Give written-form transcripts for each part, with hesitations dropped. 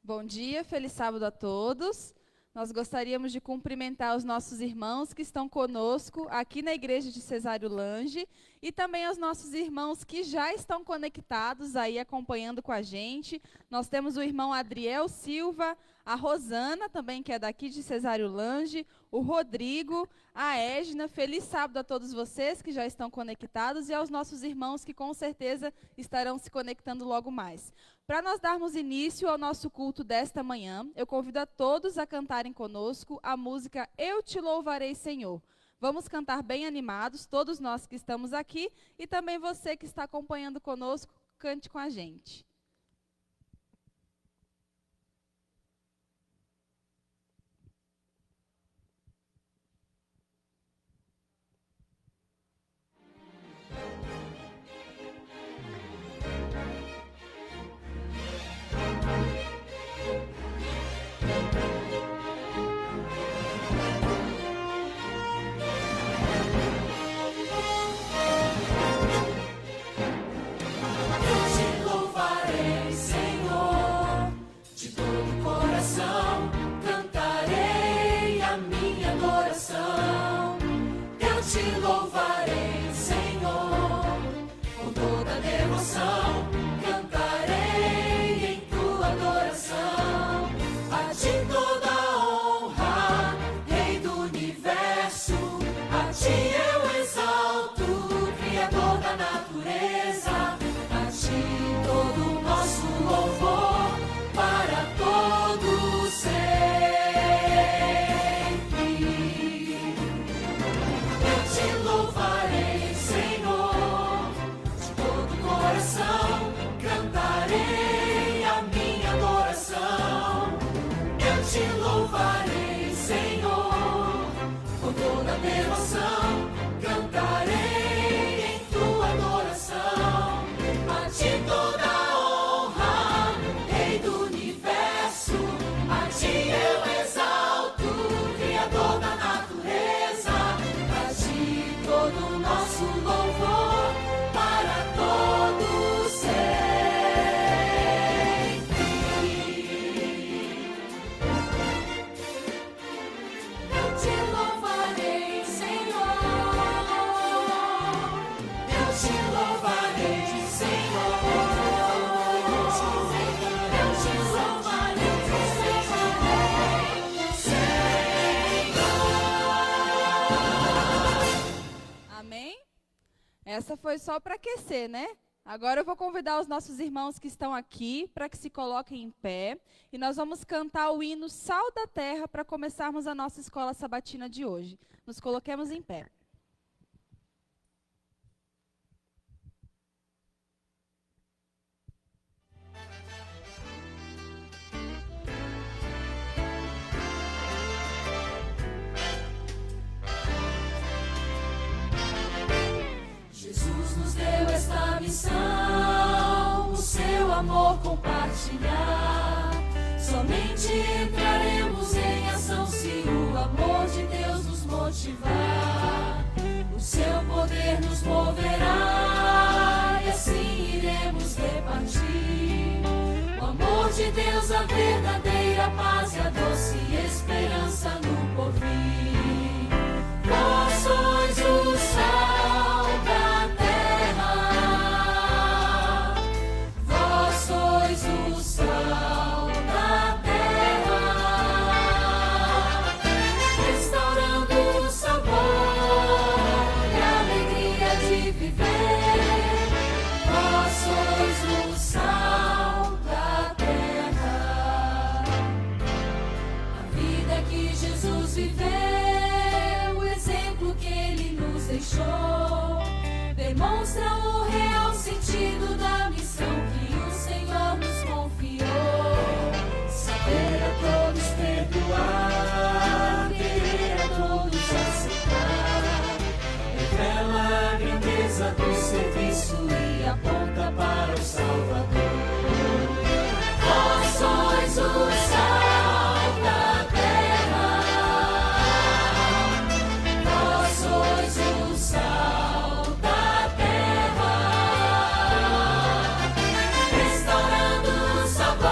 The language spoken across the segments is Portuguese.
Bom dia, feliz sábado a todos. Nós gostaríamos de cumprimentar os nossos irmãos que estão conosco aqui na igreja de Cesário Lange e também aos nossos irmãos que já estão conectados aí acompanhando com a gente. Nós temos o irmão Adriel Silva, a Rosana também, que é daqui de Cesário Lange, o Rodrigo, a Égina. Feliz sábado a todos vocês que já estão conectados e aos nossos irmãos que com certeza estarão se conectando logo mais. Para nós darmos início ao nosso culto desta manhã, eu convido a todos a cantarem conosco a música Eu Te Louvarei, Senhor. Vamos cantar bem animados, todos nós que estamos aqui, e também você que está acompanhando conosco, cante com a gente. Essa foi só para aquecer, né? Agora eu vou convidar os nossos irmãos que estão aqui para que se coloquem em pé. E nós vamos cantar o hino Sal da Terra para começarmos a nossa escola sabatina de hoje. Nos coloquemos em pé. Jesus nos deu esta missão, o seu amor compartilhar. Somente entraremos em ação se o amor de Deus nos motivar. O seu poder nos moverá e assim iremos repartir. O amor de Deus, a verdadeira paz e a doce esperança no porvir. Vós sois o sal da terra, vós sois o sal da terra, restaurando o sabor e a alegria de viver. Vós sois o sal da terra. A vida que Jesus viveu, o exemplo que ele nos deixou, demonstra o real sentido da missão que o Senhor nos confiou. Saber a todos perdoar, querer a todos aceitar, revela a grandeza do serviço e aponta para o Salvador. Vós sois o sal da terra, vós sois o sal da terra, restaurando o sabor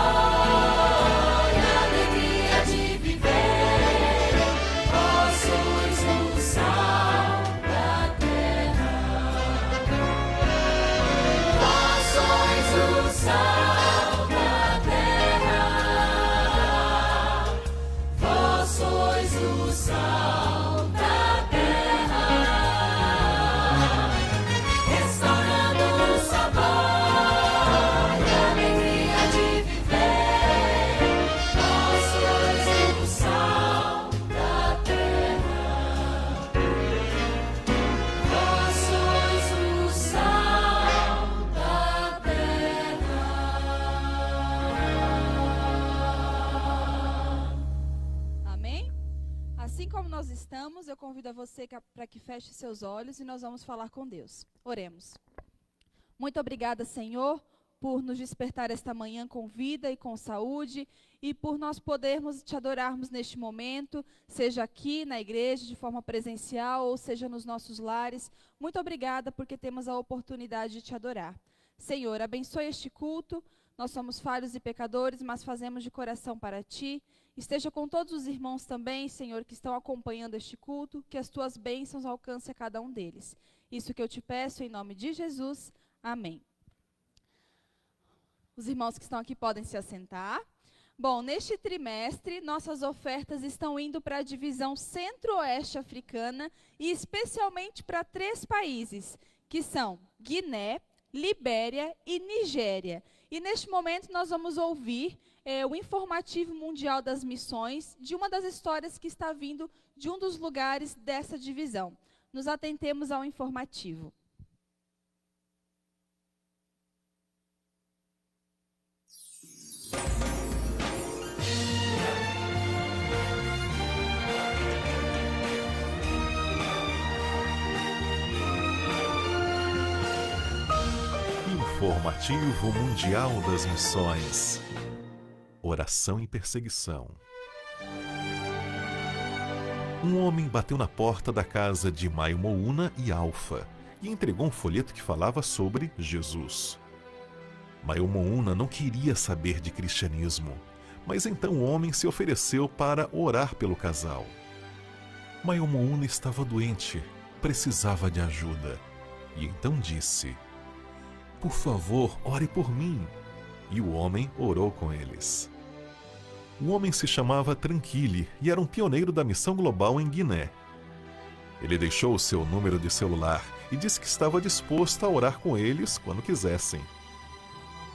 Assim como nós estamos, eu convido a você para que feche seus olhos e nós vamos falar com Deus. Oremos. Muito obrigada, Senhor, por nos despertar esta manhã com vida e com saúde e por nós podermos te adorarmos neste momento, seja aqui na igreja de forma presencial ou seja nos nossos lares. Muito obrigada porque temos a oportunidade de te adorar. Senhor, abençoe este culto. Nós somos falhos e pecadores, mas fazemos de coração para ti. Esteja com todos os irmãos também, Senhor, que estão acompanhando este culto, que as tuas bênçãos alcancem a cada um deles. Isso que eu te peço em nome de Jesus. Amém. Os irmãos que estão aqui podem se assentar. Bom, neste trimestre, nossas ofertas estão indo para a divisão centro-oeste africana e especialmente para 3 países, que são Guiné, Libéria e Nigéria. E neste momento nós vamos ouvir o informativo mundial das missões de uma das histórias que está vindo de um dos lugares dessa divisão. Nos atentemos ao informativo. Informativo Mundial das Missões. Oração e perseguição. Um homem bateu na porta da casa de Maio Mouna e Alfa e entregou um folheto que falava sobre Jesus. Maio Mouna não queria saber de cristianismo, mas então o homem se ofereceu para orar pelo casal. Maio Mouna estava doente, precisava de ajuda, e então disse: "Por favor, ore por mim." E o homem orou com eles. O homem se chamava Tranquille e era um pioneiro da missão global em Guiné. Ele deixou o seu número de celular e disse que estava disposto a orar com eles quando quisessem.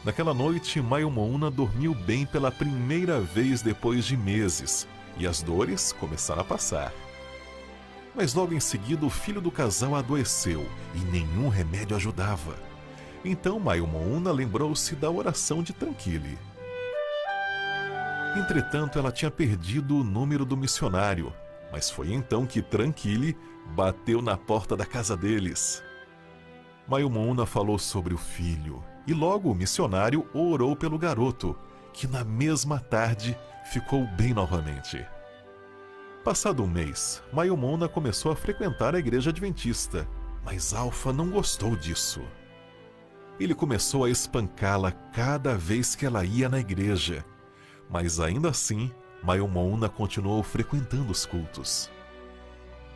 Naquela noite, Maio Mouna dormiu bem pela primeira vez depois de meses e as dores começaram a passar. Mas logo em seguida o filho do casal adoeceu e nenhum remédio ajudava. Então Maio Mouna lembrou-se da oração de Tranquille. Entretanto, ela tinha perdido o número do missionário, mas foi então que Tranquille bateu na porta da casa deles. Maio Mouna falou sobre o filho, e logo o missionário orou pelo garoto, que na mesma tarde ficou bem novamente. Passado um mês, Maio Mouna começou a frequentar a igreja adventista, mas Alfa não gostou disso. Ele começou a espancá-la cada vez que ela ia na igreja, mas ainda assim, Maio Mouna continuou frequentando os cultos.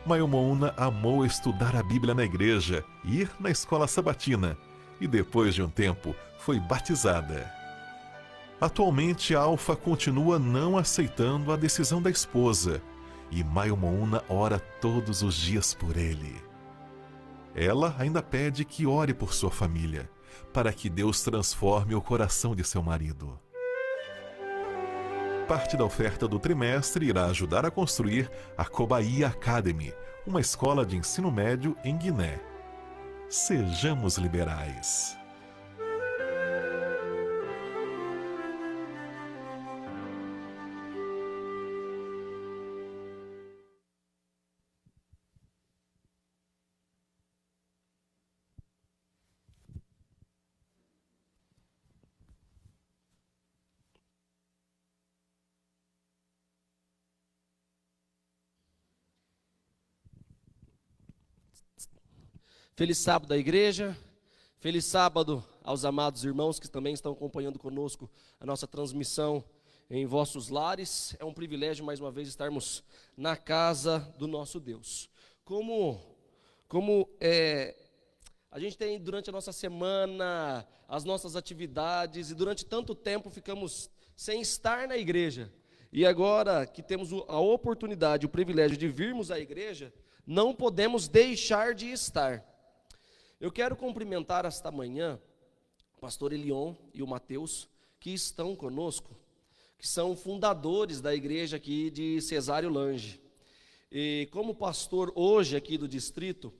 Maio Mouna amou estudar a Bíblia na igreja, ir na escola sabatina, e depois de um tempo, foi batizada. Atualmente, Alfa continua não aceitando a decisão da esposa, e Maio Mouna ora todos os dias por ele. Ela ainda pede que ore por sua família, para que Deus transforme o coração de seu marido. Parte da oferta do trimestre irá ajudar a construir a Cobaía Academy, uma escola de ensino médio em Guiné. Sejamos liberais. Feliz sábado à igreja, feliz sábado aos amados irmãos que também estão acompanhando conosco a nossa transmissão em vossos lares. É um privilégio mais uma vez estarmos na casa do nosso Deus. Como a gente tem durante a nossa semana as nossas atividades e durante tanto tempo ficamos sem estar na igreja. E agora que temos a oportunidade, o privilégio de virmos à igreja, não podemos deixar de estar. Eu quero cumprimentar esta manhã o pastor Elion e o Mateus, que estão conosco, que são fundadores da igreja aqui de Cesário Lange. E como pastor hoje aqui do distrito,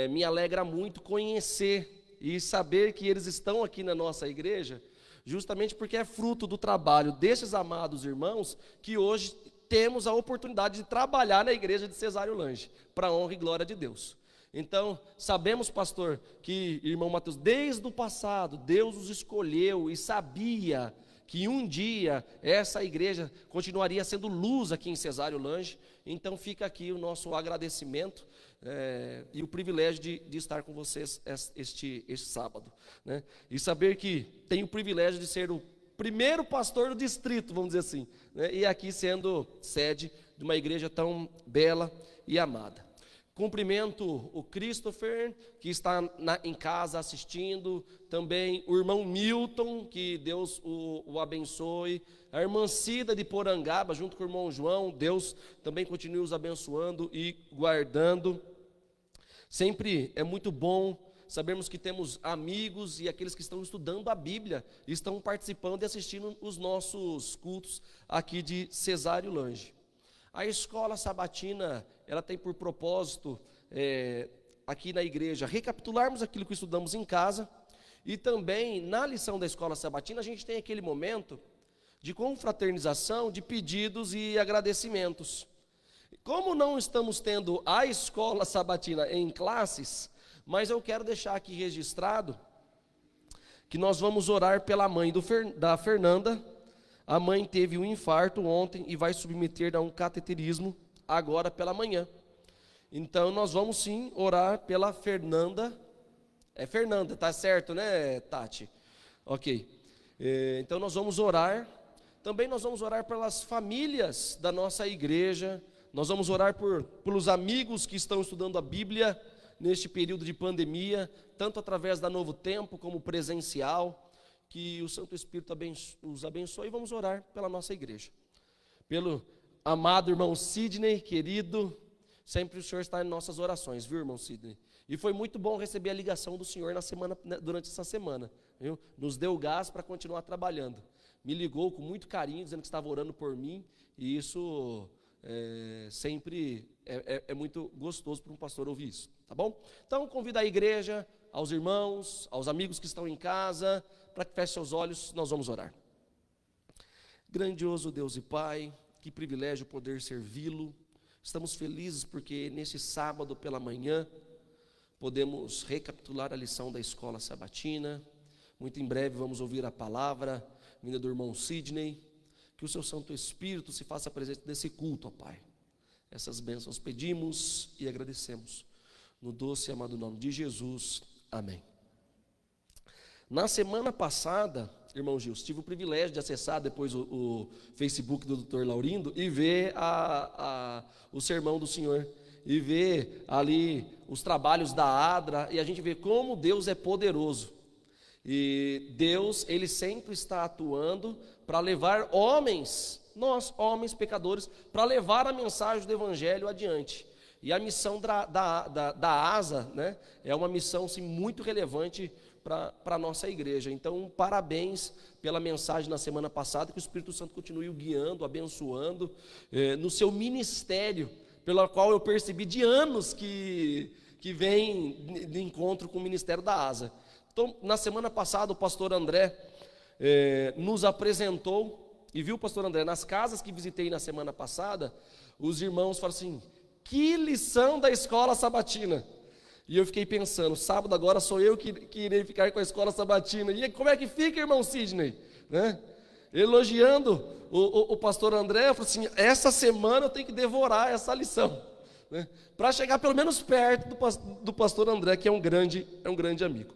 me alegra muito conhecer e saber que eles estão aqui na nossa igreja, justamente porque é fruto do trabalho desses amados irmãos que hoje temos a oportunidade de trabalhar na igreja de Cesário Lange, para a honra e glória de Deus. Então, sabemos, pastor, que, irmão Mateus, desde o passado, Deus os escolheu e sabia que um dia essa igreja continuaria sendo luz aqui em Cesário Lange. Então fica aqui o nosso agradecimento e o privilégio de estar com vocês este sábado, né? E saber que tenho o privilégio de ser o primeiro pastor do distrito, vamos dizer assim, né? E aqui sendo sede de uma igreja tão bela e amada. Cumprimento o Christopher, que está em casa assistindo, também o irmão Milton, que Deus o abençoe, a irmã Cida de Porangaba, junto com o irmão João, Deus também continue os abençoando e guardando. Sempre é muito bom sabermos que temos amigos e aqueles que estão estudando a Bíblia, estão participando e assistindo os nossos cultos aqui de Cesário Lange. A escola sabatina, ela tem por propósito, aqui na igreja, recapitularmos aquilo que estudamos em casa, e também, na lição da escola sabatina, a gente tem aquele momento de confraternização, de pedidos e agradecimentos. Como não estamos tendo a escola sabatina em classes, mas eu quero deixar aqui registrado que nós vamos orar pela mãe da Fernanda. A mãe teve um infarto ontem e vai submeter a um cateterismo agora pela manhã. Então nós vamos sim orar pela Fernanda. É Fernanda, tá certo, né, Tati? Ok. Então nós vamos orar. Também nós vamos orar pelas famílias da nossa igreja. Nós vamos orar pelos amigos que estão estudando a Bíblia neste período de pandemia, tanto através da Novo Tempo como presencial. Que o Santo Espírito os abençoe, e vamos orar pela nossa igreja. Pelo amado irmão Sidney, querido, sempre o Senhor está em nossas orações, viu, irmão Sidney? E foi muito bom receber a ligação do Senhor durante essa semana, viu? Nos deu gás para continuar trabalhando. Me ligou com muito carinho, dizendo que estava orando por mim, e isso sempre é muito gostoso para um pastor ouvir isso, tá bom? Então convido a igreja, aos irmãos, aos amigos que estão em casa, para que feche seus olhos, nós vamos orar. Grandioso Deus e Pai, que privilégio poder servi-lo. Estamos felizes porque nesse sábado pela manhã podemos recapitular a lição da escola sabatina. Muito em breve vamos ouvir a palavra vinda do irmão Sidney. Que o seu Santo Espírito se faça presente nesse culto, ó Pai. Essas bênçãos pedimos e agradecemos. No doce e amado nome de Jesus. Amém. Na semana passada, irmão Gil, tive o privilégio de acessar depois o Facebook do Dr. Laurindo e ver o sermão do Senhor, e ver ali os trabalhos da ADRA, e a gente vê como Deus é poderoso. E Deus, Ele sempre está atuando para levar nós homens pecadores, para levar a mensagem do Evangelho adiante. E a missão da ASA, né, é uma missão sim, muito relevante para a nossa igreja. Então, parabéns pela mensagem na semana passada, que o Espírito Santo continue o guiando, abençoando, no seu ministério, pelo qual eu percebi de anos que vem de encontro com o ministério da ASA. Então, na semana passada, o pastor André nos apresentou, e viu, pastor André, nas casas que visitei na semana passada, os irmãos falaram assim: que lição da escola sabatina. E eu fiquei pensando, sábado agora sou eu que irei ficar com a escola sabatina. E como é que fica, irmão Sidney? Né? Elogiando o pastor André, eu falei assim: essa semana eu tenho que devorar essa lição, né? Para chegar pelo menos perto do pastor André, que é um grande amigo.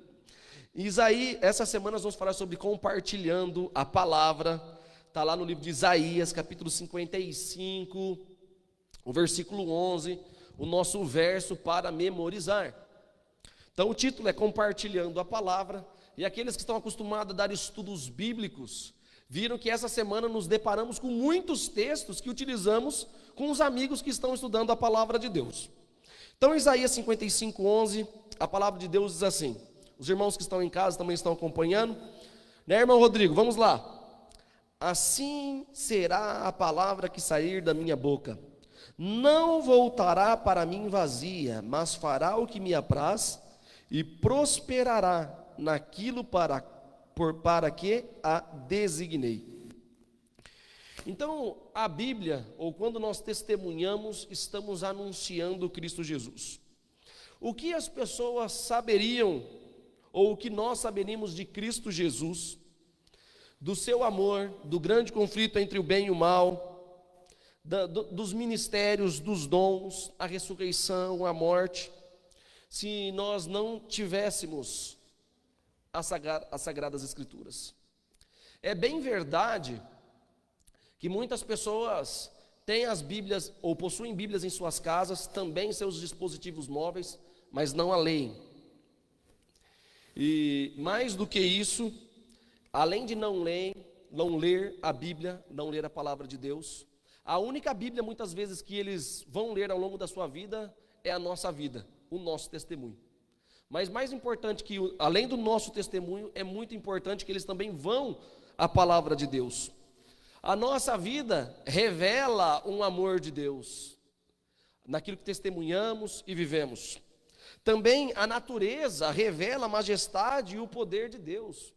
Isaías, essa semana nós vamos falar sobre compartilhando a palavra. Está lá no livro de Isaías, capítulo 55, o versículo 11, o nosso verso para memorizar. Então o título é Compartilhando a Palavra, e aqueles que estão acostumados a dar estudos bíblicos, viram que essa semana nos deparamos com muitos textos que utilizamos com os amigos que estão estudando a Palavra de Deus. Então Isaías 55, 11, a Palavra de Deus diz assim, os irmãos que estão em casa também estão acompanhando, né, irmão Rodrigo, vamos lá. Assim será a palavra que sair da minha boca, não voltará para mim vazia, mas fará o que me apraz e prosperará naquilo para que a designei. Então, a Bíblia, ou quando nós testemunhamos, estamos anunciando Cristo Jesus. O que as pessoas saberiam, ou o que nós saberíamos de Cristo Jesus, do seu amor, do grande conflito entre o bem e o mal, dos ministérios, dos dons, a ressurreição, a morte, se nós não tivéssemos as Sagradas Escrituras? É bem verdade que muitas pessoas têm as Bíblias, ou possuem Bíblias em suas casas, também em seus dispositivos móveis, mas não a leem. E mais do que isso, além de não ler a Bíblia, não ler a palavra de Deus, a única Bíblia muitas vezes que eles vão ler ao longo da sua vida é a nossa vida, o nosso testemunho. Mas mais importante que, além do nosso testemunho, é muito importante que eles também vão à palavra de Deus. A nossa vida revela um amor de Deus, naquilo que testemunhamos e vivemos. Também a natureza revela a majestade e o poder de Deus.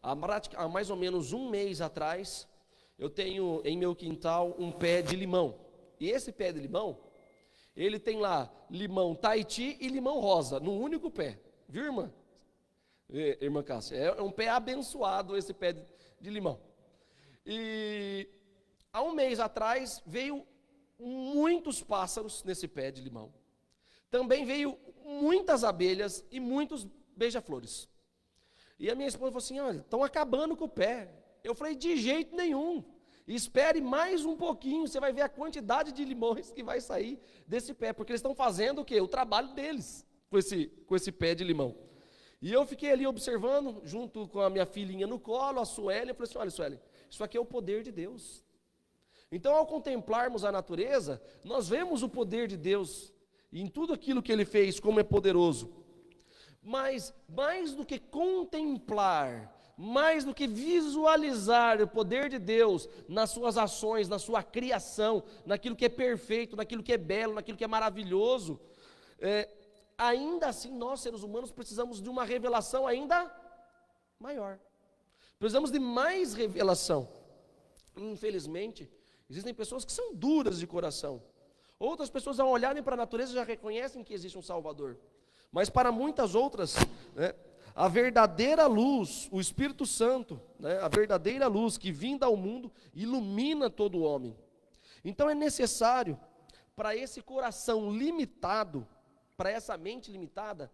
Há mais ou menos um mês atrás, eu tenho em meu quintal um pé de limão. E esse pé de limão, ele tem lá limão Tahiti e limão rosa, num único pé. Viu, irmã? Irmã Cássia, é um pé abençoado esse pé de limão. E há um mês atrás veio muitos pássaros nesse pé de limão. Também veio muitas abelhas e muitos beija-flores. E a minha esposa falou assim: olha, estão acabando com o pé. Eu falei: de jeito nenhum. Espere mais um pouquinho, você vai ver a quantidade de limões que vai sair desse pé, porque eles estão fazendo o quê? O trabalho deles com esse pé de limão. E eu fiquei ali observando, junto com a minha filhinha no colo, a Sueli. Eu falei assim: olha, Sueli, isso aqui é o poder de Deus. Então, ao contemplarmos a natureza, nós vemos o poder de Deus em tudo aquilo que Ele fez, como é poderoso. Mas, mais do que contemplar, mais do que visualizar o poder de Deus nas suas ações, na sua criação, naquilo que é perfeito, naquilo que é belo, naquilo que é maravilhoso, ainda assim nós, seres humanos, precisamos de uma revelação ainda maior. Precisamos de mais revelação. Infelizmente, existem pessoas que são duras de coração. Outras pessoas, ao olharem para a natureza, já reconhecem que existe um Salvador. Mas para muitas outras, a verdadeira luz, o Espírito Santo, a verdadeira luz que vinda ao mundo, ilumina todo o homem. Então é necessário, para esse coração limitado, para essa mente limitada,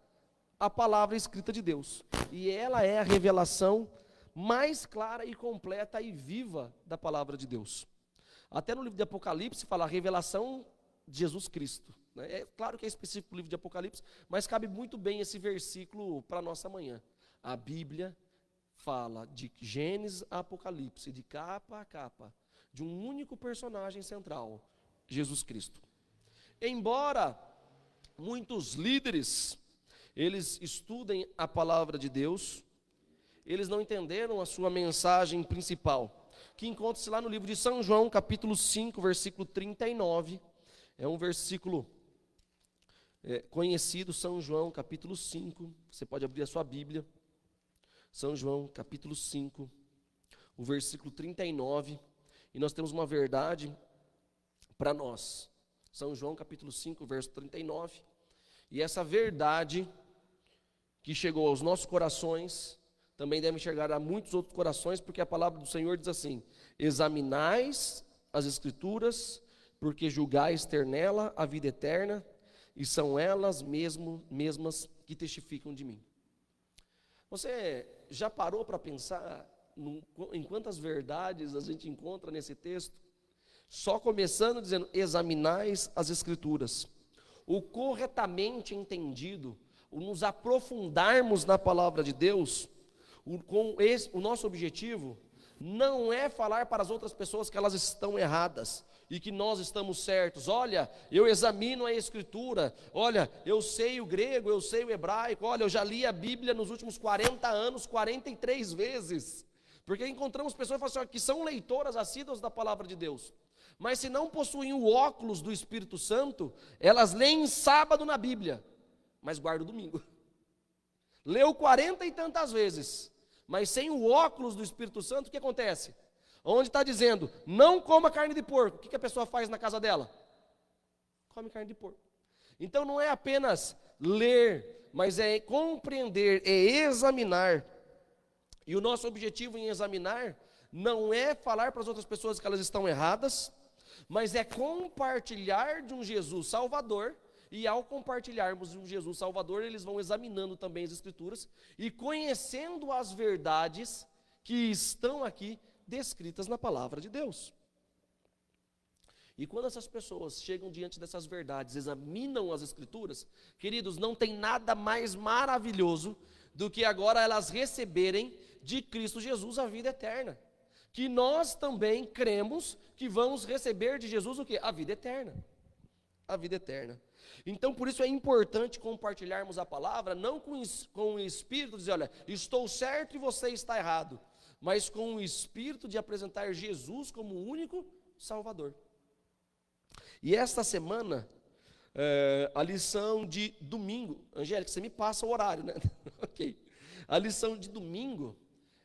a palavra escrita de Deus. E ela é a revelação mais clara e completa e viva da palavra de Deus. Até no livro de Apocalipse fala a revelação de Jesus Cristo. É claro que é específico o livro de Apocalipse, mas cabe muito bem esse versículo para a nossa manhã. A Bíblia fala de Gênesis a Apocalipse, de capa a capa, de um único personagem central, Jesus Cristo. Embora muitos líderes, eles estudem a palavra de Deus, eles não entenderam a sua mensagem principal, que encontra-se lá no livro de São João, capítulo 5, versículo 39, é um versículo conhecido, São João, capítulo 5, você pode abrir a sua Bíblia, São João, capítulo 5, o versículo 39, e nós temos uma verdade para nós. São João, capítulo 5, verso 39, e essa verdade que chegou aos nossos corações, também deve chegar a muitos outros corações, porque a palavra do Senhor diz assim: examinais as Escrituras, porque julgais ter nela a vida eterna, e são elas mesmas que testificam de mim. Você já parou para pensar em quantas verdades a gente encontra nesse texto? Só começando dizendo, examinais as Escrituras. O corretamente entendido, o nos aprofundarmos na palavra de Deus, o nosso objetivo não é falar para as outras pessoas que elas estão erradas e que nós estamos certos. Olha, eu examino a Escritura, olha, eu sei o grego, eu sei o hebraico, olha, eu já li a Bíblia nos últimos 40 anos, 43 vezes. Porque encontramos pessoas que são leitoras assíduas da palavra de Deus, mas se não possuem o óculos do Espírito Santo, elas leem sábado na Bíblia, mas guardam o domingo. Leu 40 e tantas vezes, Mas sem o óculos do Espírito Santo, o que acontece? Onde está dizendo, não coma carne de porco, o que a pessoa faz na casa dela? Come carne de porco. Então não é apenas ler, mas é compreender, é examinar. E o nosso objetivo em examinar não é falar para as outras pessoas que elas estão erradas, mas é compartilhar de um Jesus Salvador. E ao compartilharmos de um Jesus Salvador, eles vão examinando também as Escrituras e conhecendo as verdades que estão aqui descritas na palavra de Deus. E quando essas pessoas chegam diante dessas verdades, examinam as Escrituras, queridos, não tem nada mais maravilhoso do que agora elas receberem de Cristo Jesus a vida eterna. Que nós também cremos que vamos receber de Jesus o quê? A vida eterna. A vida eterna. Então, por isso é importante compartilharmos a palavra, não com o espírito de dizer, olha, estou certo e você está errado, mas com o espírito de apresentar Jesus como o único Salvador. E esta semana, a lição de domingo, Angélica, você me passa o horário, né? Ok. A lição de domingo,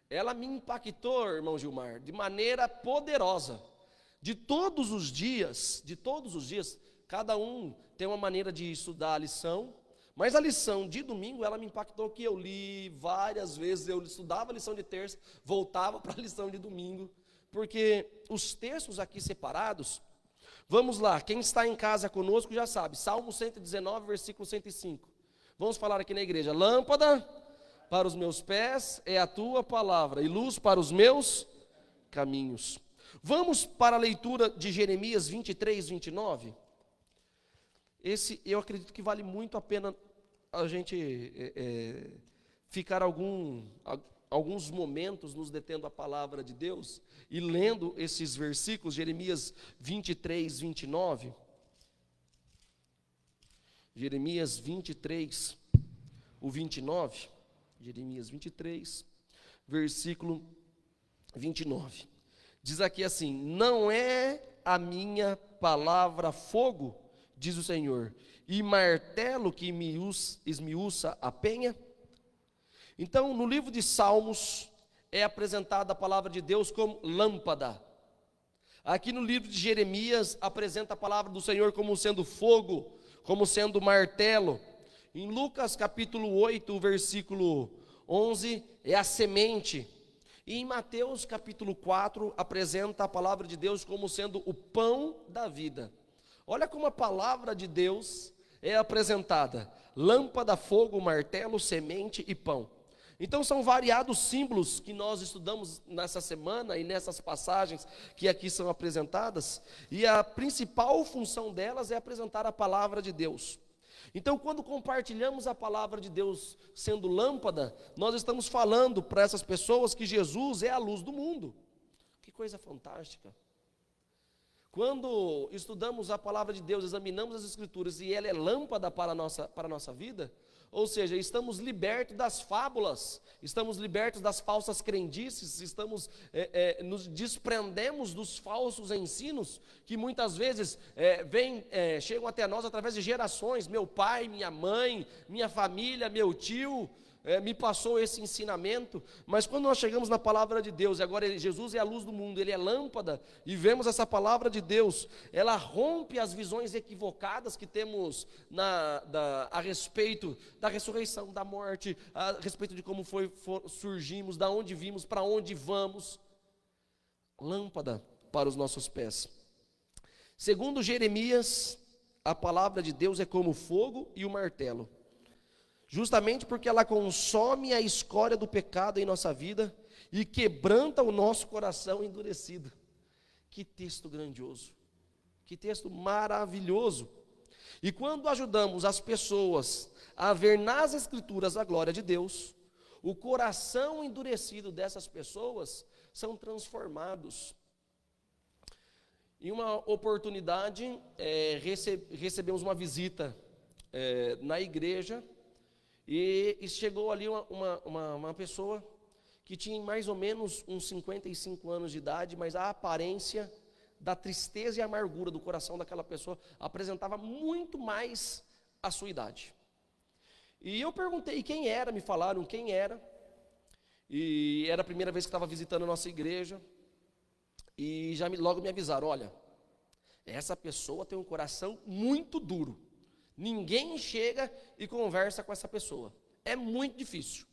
ela me impactou, irmão Gilmar, de maneira poderosa. De todos os dias, cada um tem uma maneira de estudar a lição, mas a lição de domingo, ela me impactou que eu li várias vezes, eu estudava a lição de terça, voltava para a lição de domingo, porque os textos aqui separados, vamos lá, quem está em casa conosco já sabe, Salmo 119, versículo 105, vamos falar aqui na igreja, lâmpada para os meus pés é a tua palavra, e luz para os meus caminhos. Vamos para a leitura de Jeremias 23, 29, esse eu acredito que vale muito a pena a gente ficar alguns momentos nos detendo a palavra de Deus e lendo esses versículos, Jeremias 23, 29. Jeremias 23, o 29. Jeremias 23, versículo 29. Diz aqui assim: não é a minha palavra fogo, diz o Senhor, e martelo que esmiuça a penha? Então, no livro de Salmos, é apresentada a palavra de Deus como lâmpada. Aqui no livro de Jeremias, apresenta a palavra do Senhor como sendo fogo, como sendo martelo. Em Lucas capítulo 8, versículo 11, é a semente. E em Mateus capítulo 4, apresenta a palavra de Deus como sendo o pão da vida. Olha como a palavra de Deus é apresentada: lâmpada, fogo, martelo, semente e pão. Então são variados símbolos que nós estudamos nessa semana e nessas passagens que aqui são apresentadas, e a principal função delas é apresentar a palavra de Deus. Então, quando compartilhamos a palavra de Deus sendo lâmpada, nós estamos falando para essas pessoas que Jesus é a luz do mundo. Que coisa fantástica! Quando estudamos a palavra de Deus, examinamos as Escrituras e ela é lâmpada para a nossa vida, ou seja, estamos libertos das fábulas, estamos libertos das falsas crendices, nos desprendemos dos falsos ensinos que muitas vezes chegam até nós através de gerações. Meu pai, minha mãe, minha família, meu tio me passou esse ensinamento, mas quando nós chegamos na palavra de Deus, e agora Jesus é a luz do mundo, Ele é lâmpada, e vemos essa palavra de Deus, ela rompe as visões equivocadas que temos a respeito da ressurreição, da morte, a respeito de como surgimos, da onde vimos, para onde vamos. Lâmpada para os nossos pés. Segundo Jeremias, a palavra de Deus é como o fogo e o martelo, justamente porque ela consome a escória do pecado em nossa vida e quebranta o nosso coração endurecido. Que texto grandioso, que texto maravilhoso. E quando ajudamos as pessoas a ver nas Escrituras a glória de Deus, o coração endurecido dessas pessoas são transformados. Em uma oportunidade, recebemos uma visita na igreja, e chegou ali uma pessoa que tinha mais ou menos uns 55 anos de idade, mas a aparência da tristeza e amargura do coração daquela pessoa apresentava muito mais a sua idade. E eu perguntei quem era, me falaram quem era, E era a primeira vez que estava visitando a nossa igreja. E logo me avisaram, olha, essa pessoa tem um coração muito duro. Ninguém chega e conversa com essa pessoa. É muito difícil.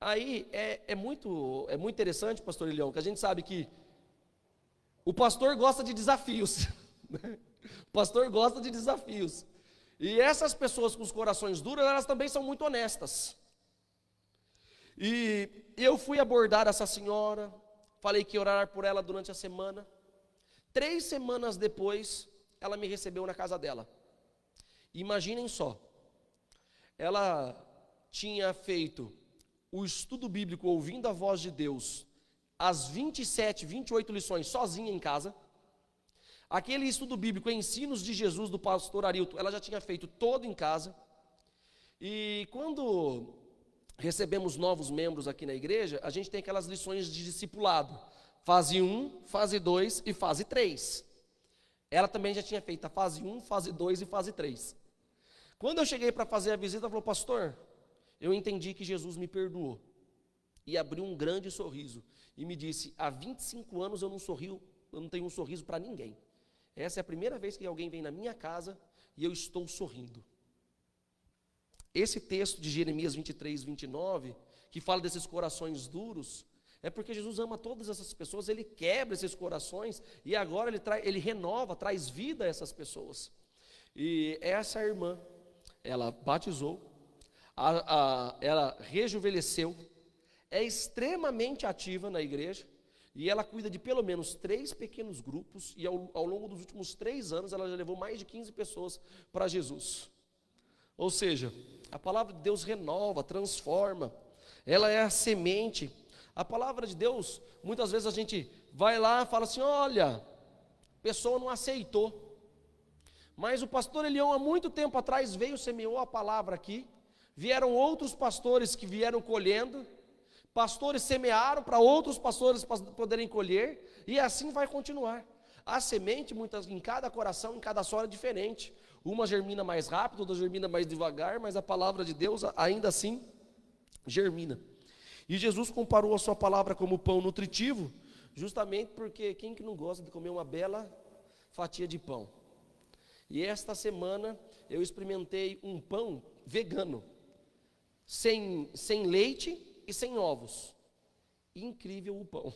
Aí é muito interessante, pastor Elião, que a gente sabe que o pastor gosta de desafios. O pastor gosta de desafios. E essas pessoas com os corações duros, elas também são muito honestas. E eu fui abordar essa senhora, falei que ia orar por ela durante a semana. 3 semanas depois, ela me recebeu na casa dela. Imaginem só, ela tinha feito o estudo bíblico ouvindo a voz de Deus, as 27, 28 lições sozinha em casa. Aquele estudo bíblico, Ensinos de Jesus, do pastor Arilton, ela já tinha feito todo em casa. E quando recebemos novos membros aqui na igreja, a gente tem aquelas lições de discipulado, fase 1, fase 2 e fase 3. Ela também já tinha feito a fase 1, fase 2 e fase 3. Quando eu cheguei para fazer a visita, ela falou, pastor, eu entendi que Jesus me perdoou. E abriu um grande sorriso e me disse, há 25 anos eu não tenho um sorriso para ninguém. Essa é a primeira vez que alguém vem na minha casa e eu estou sorrindo. Esse texto de Jeremias 23, 29, que fala desses corações duros, é porque Jesus ama todas essas pessoas, Ele quebra esses corações e agora Ele renova, traz vida a essas pessoas. E essa irmã, ela batizou, ela rejuvenesceu, é extremamente ativa na igreja, e ela cuida de pelo menos 3 pequenos grupos, e ao longo dos últimos 3 anos, ela já levou mais de 15 pessoas para Jesus. Ou seja, a palavra de Deus renova, transforma, ela é a semente. A palavra de Deus, muitas vezes a gente vai lá e fala assim, olha, a pessoa não aceitou, mas o pastor Elião há muito tempo atrás veio, semeou a palavra aqui, vieram outros pastores que vieram colhendo, pastores semearam para outros pastores poderem colher, e assim vai continuar. A semente, em cada coração, em cada solo é diferente. Uma germina mais rápido, outra germina mais devagar, mas a palavra de Deus ainda assim germina. E Jesus comparou a sua palavra como pão nutritivo, justamente porque quem que não gosta de comer uma bela fatia de pão? E esta semana eu experimentei um pão vegano, sem leite e sem ovos. Incrível o pão.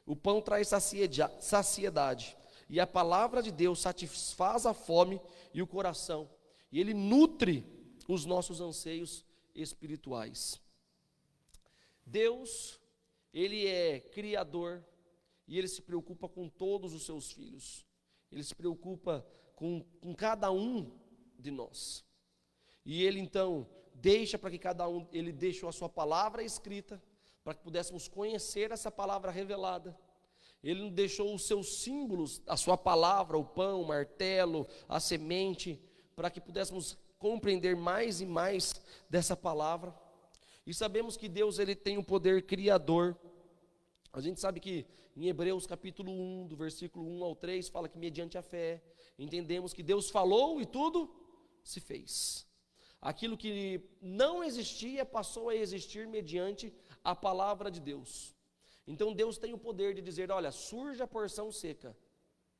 O pão traz saciedade. E a palavra de Deus satisfaz a fome e o coração. E Ele nutre os nossos anseios espirituais. Deus, Ele é criador e Ele se preocupa com todos os seus filhos. Ele se preocupa com cada um de nós. E Ele então deixa para que cada um, Ele deixou a sua palavra escrita, para que pudéssemos conhecer essa palavra revelada. Ele não deixou os seus símbolos, a sua palavra, o pão, o martelo, a semente, para que pudéssemos compreender mais e mais dessa palavra. E sabemos que Deus, Ele tem um poder criador. A gente sabe que em Hebreus capítulo 1, do versículo 1 ao 3, fala que mediante a fé, entendemos que Deus falou e tudo se fez. Aquilo que não existia passou a existir mediante a palavra de Deus. Então Deus tem o poder de dizer, olha, surge a porção seca.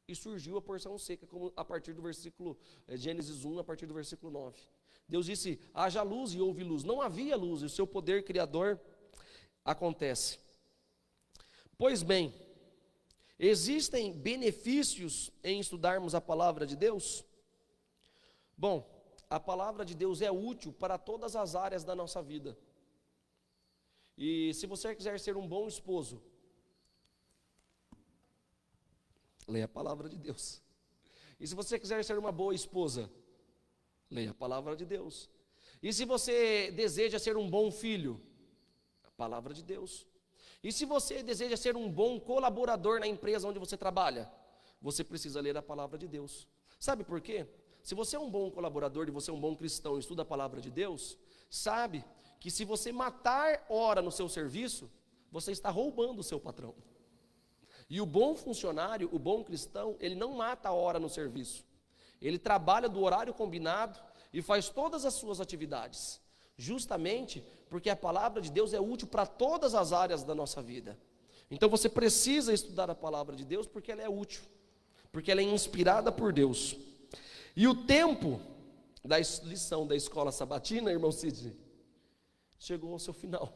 E surgiu a porção seca, como a partir do versículo, Gênesis 1, a partir do versículo 9. Deus disse, haja luz e houve luz. Não havia luz, e o seu poder criador acontece. Pois bem, existem benefícios em estudarmos a palavra de Deus? Bom, a palavra de Deus é útil para todas as áreas da nossa vida. E se você quiser ser um bom esposo, leia a palavra de Deus. E se você quiser ser uma boa esposa, leia a palavra de Deus. E se você deseja ser um bom filho, a palavra de Deus. E se você deseja ser um bom colaborador na empresa onde você trabalha, você precisa ler a palavra de Deus. Sabe por quê? Se você é um bom colaborador e você é um bom cristão e estuda a palavra de Deus, sabe que se você matar hora no seu serviço, você está roubando o seu patrão. E o bom funcionário, o bom cristão, ele não mata a hora no serviço. Ele trabalha do horário combinado e faz todas as suas atividades. justamente porque a palavra de Deus é útil para todas as áreas da nossa vida. Então você precisa estudar a palavra de Deus porque ela é útil, porque ela é inspirada por Deus. E o tempo da lição da escola sabatina, irmão Sidney, chegou ao seu final.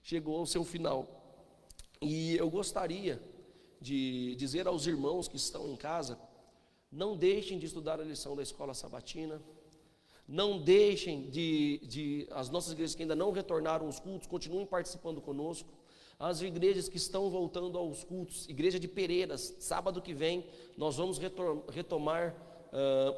Chegou ao seu final. E eu gostaria de dizer aos irmãos que estão em casa, não deixem de estudar a lição da escola sabatina, não deixem as nossas igrejas que ainda não retornaram aos cultos, continuem participando conosco. As igrejas que estão voltando aos cultos, igreja de Pereiras, sábado que vem, nós vamos retomar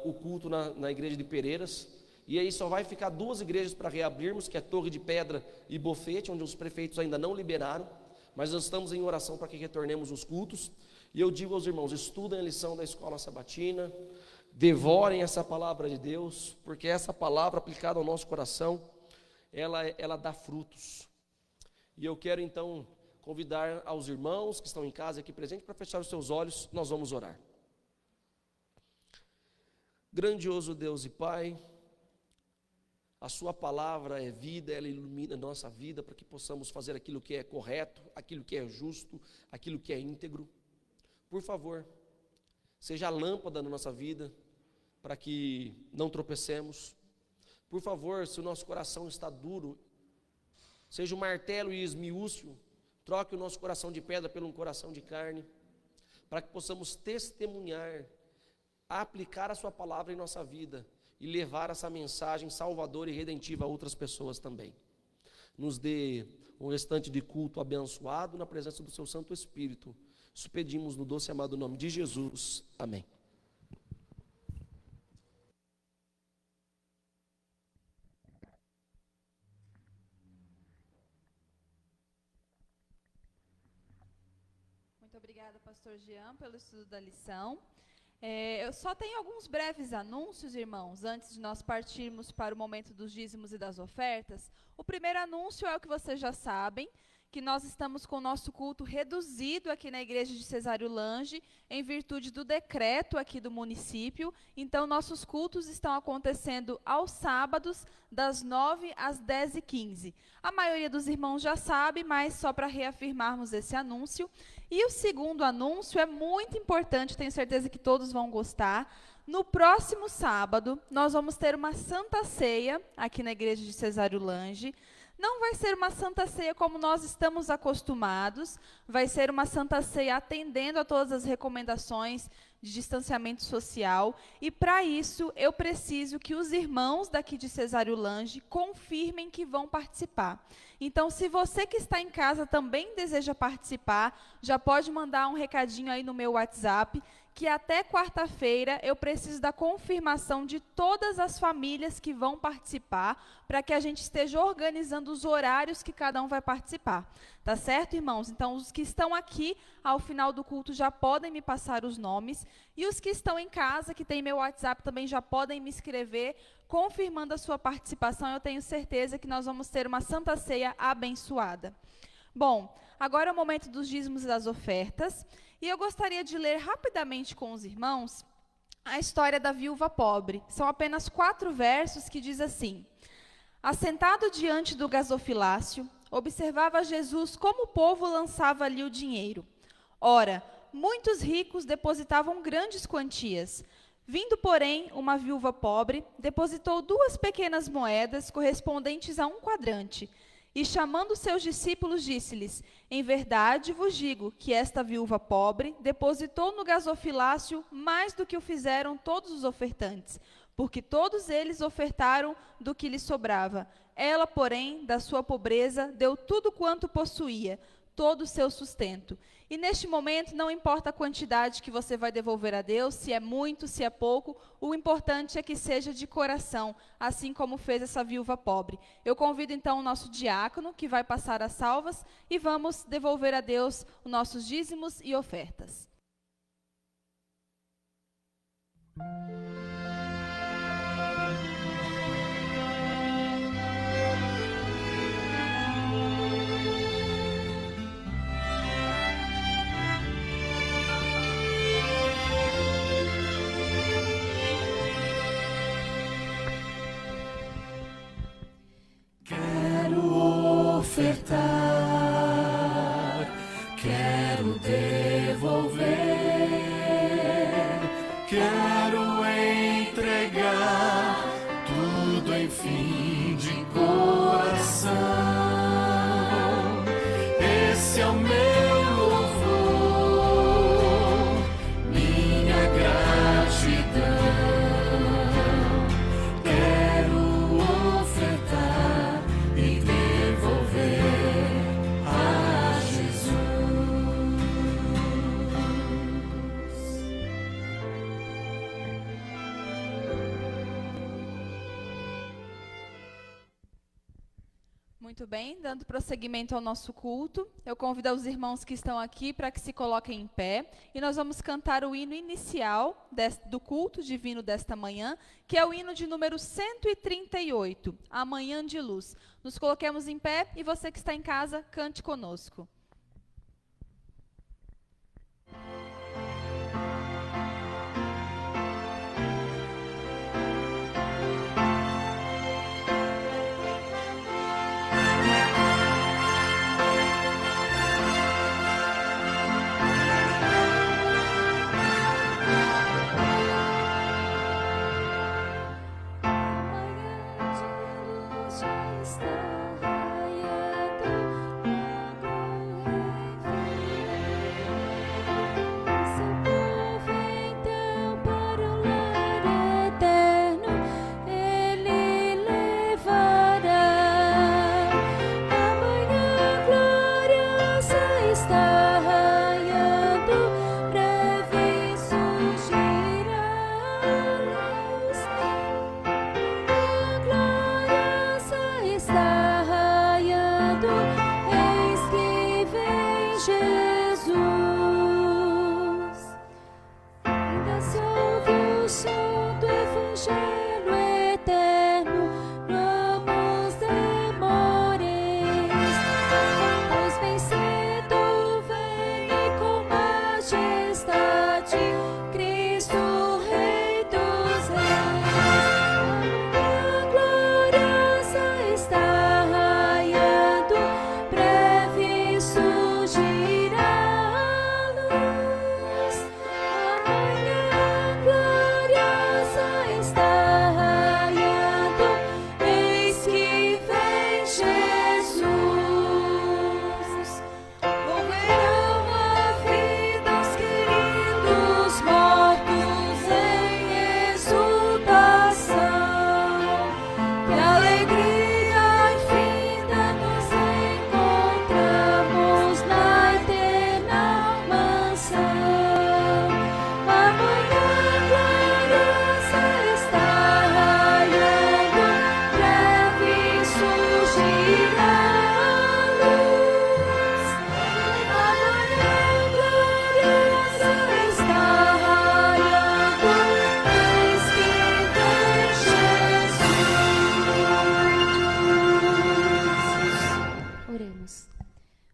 o culto na igreja de Pereiras, e aí só vai ficar 2 igrejas para reabrirmos, que é Torre de Pedra e Bofete, onde os prefeitos ainda não liberaram, mas nós estamos em oração para que retornemos os cultos. E eu digo aos irmãos, estudem a lição da escola sabatina, devorem essa palavra de Deus, porque essa palavra aplicada ao nosso coração, ela dá frutos. E eu quero então convidar aos irmãos que estão em casa aqui presentes para fechar os seus olhos, nós vamos orar. Grandioso Deus e Pai, a sua palavra é vida, ela ilumina a nossa vida para que possamos fazer aquilo que é correto, aquilo que é justo, aquilo que é íntegro. Por favor, seja a lâmpada na nossa vida, para que não tropecemos. Por favor, se o nosso coração está duro, seja o martelo e esmiúcio, troque o nosso coração de pedra por um coração de carne, para que possamos testemunhar, aplicar a sua palavra em nossa vida e levar essa mensagem salvadora e redentiva a outras pessoas também. Nos dê um restante de culto abençoado na presença do seu Santo Espírito. Isso pedimos no doce e amado nome de Jesus. Amém. Muito obrigada, pastor Jean, pelo estudo da lição. Eu só tenho alguns breves anúncios, irmãos, antes de nós partirmos para o momento dos dízimos e das ofertas. O primeiro anúncio é o que vocês já sabem, que nós estamos com o nosso culto reduzido aqui na igreja de Cesário Lange, em virtude do decreto aqui do município. Então, nossos cultos estão acontecendo aos sábados, das 9 às 10h15. A maioria dos irmãos já sabe, mas só para reafirmarmos esse anúncio. E o segundo anúncio é muito importante, tenho certeza que todos vão gostar. No próximo sábado, nós vamos ter uma Santa Ceia aqui na igreja de Cesário Lange. Não vai ser uma Santa Ceia como nós estamos acostumados, vai ser uma Santa Ceia atendendo a todas as recomendações de distanciamento social, e para isso eu preciso que os irmãos daqui de Cesário Lange confirmem que vão participar. Então, se você que está em casa também deseja participar, já pode mandar um recadinho aí no meu WhatsApp, que até quarta-feira eu preciso da confirmação de todas as famílias que vão participar, para que a gente esteja organizando os horários que cada um vai participar. Tá certo, irmãos? Então, os que estão aqui, ao final do culto, já podem me passar os nomes, e os que estão em casa, que tem meu WhatsApp, também já podem me escrever, confirmando a sua participação. Eu tenho certeza que nós vamos ter uma Santa Ceia abençoada. Bom, agora é o momento dos dízimos e das ofertas. E eu gostaria de ler rapidamente com os irmãos a história da viúva pobre. São apenas 4 versos que diz assim: assentado diante do gasofilácio, observava Jesus como o povo lançava ali o dinheiro. Ora, muitos ricos depositavam grandes quantias. Vindo, porém, uma viúva pobre, depositou 2 pequenas moedas correspondentes a 1 quadrante. E chamando seus discípulos, disse-lhes: em verdade vos digo que esta viúva pobre depositou no gasofilácio mais do que o fizeram todos os ofertantes, porque todos eles ofertaram do que lhes sobrava. Ela, porém, da sua pobreza, deu tudo quanto possuía, todo o seu sustento. E neste momento, não importa a quantidade que você vai devolver a Deus, se é muito, se é pouco, o importante é que seja de coração, assim como fez essa viúva pobre. Eu convido então o nosso diácono, que vai passar as salvas, e vamos devolver a Deus os nossos dízimos e ofertas. ofertar, quero devolver, quero entregar tudo, enfim, de coração. Esse é o meu louvor, minha gratidão. Quero ofertar e devolver a Jesus. Muito bem, dando prosseguimento ao nosso culto, eu convido os irmãos que estão aqui para que se coloquem em pé e nós vamos cantar o hino inicial do culto divino desta manhã, que é o hino de número 138, A Manhã de Luz. Nos coloquemos em pé e você que está em casa, cante conosco.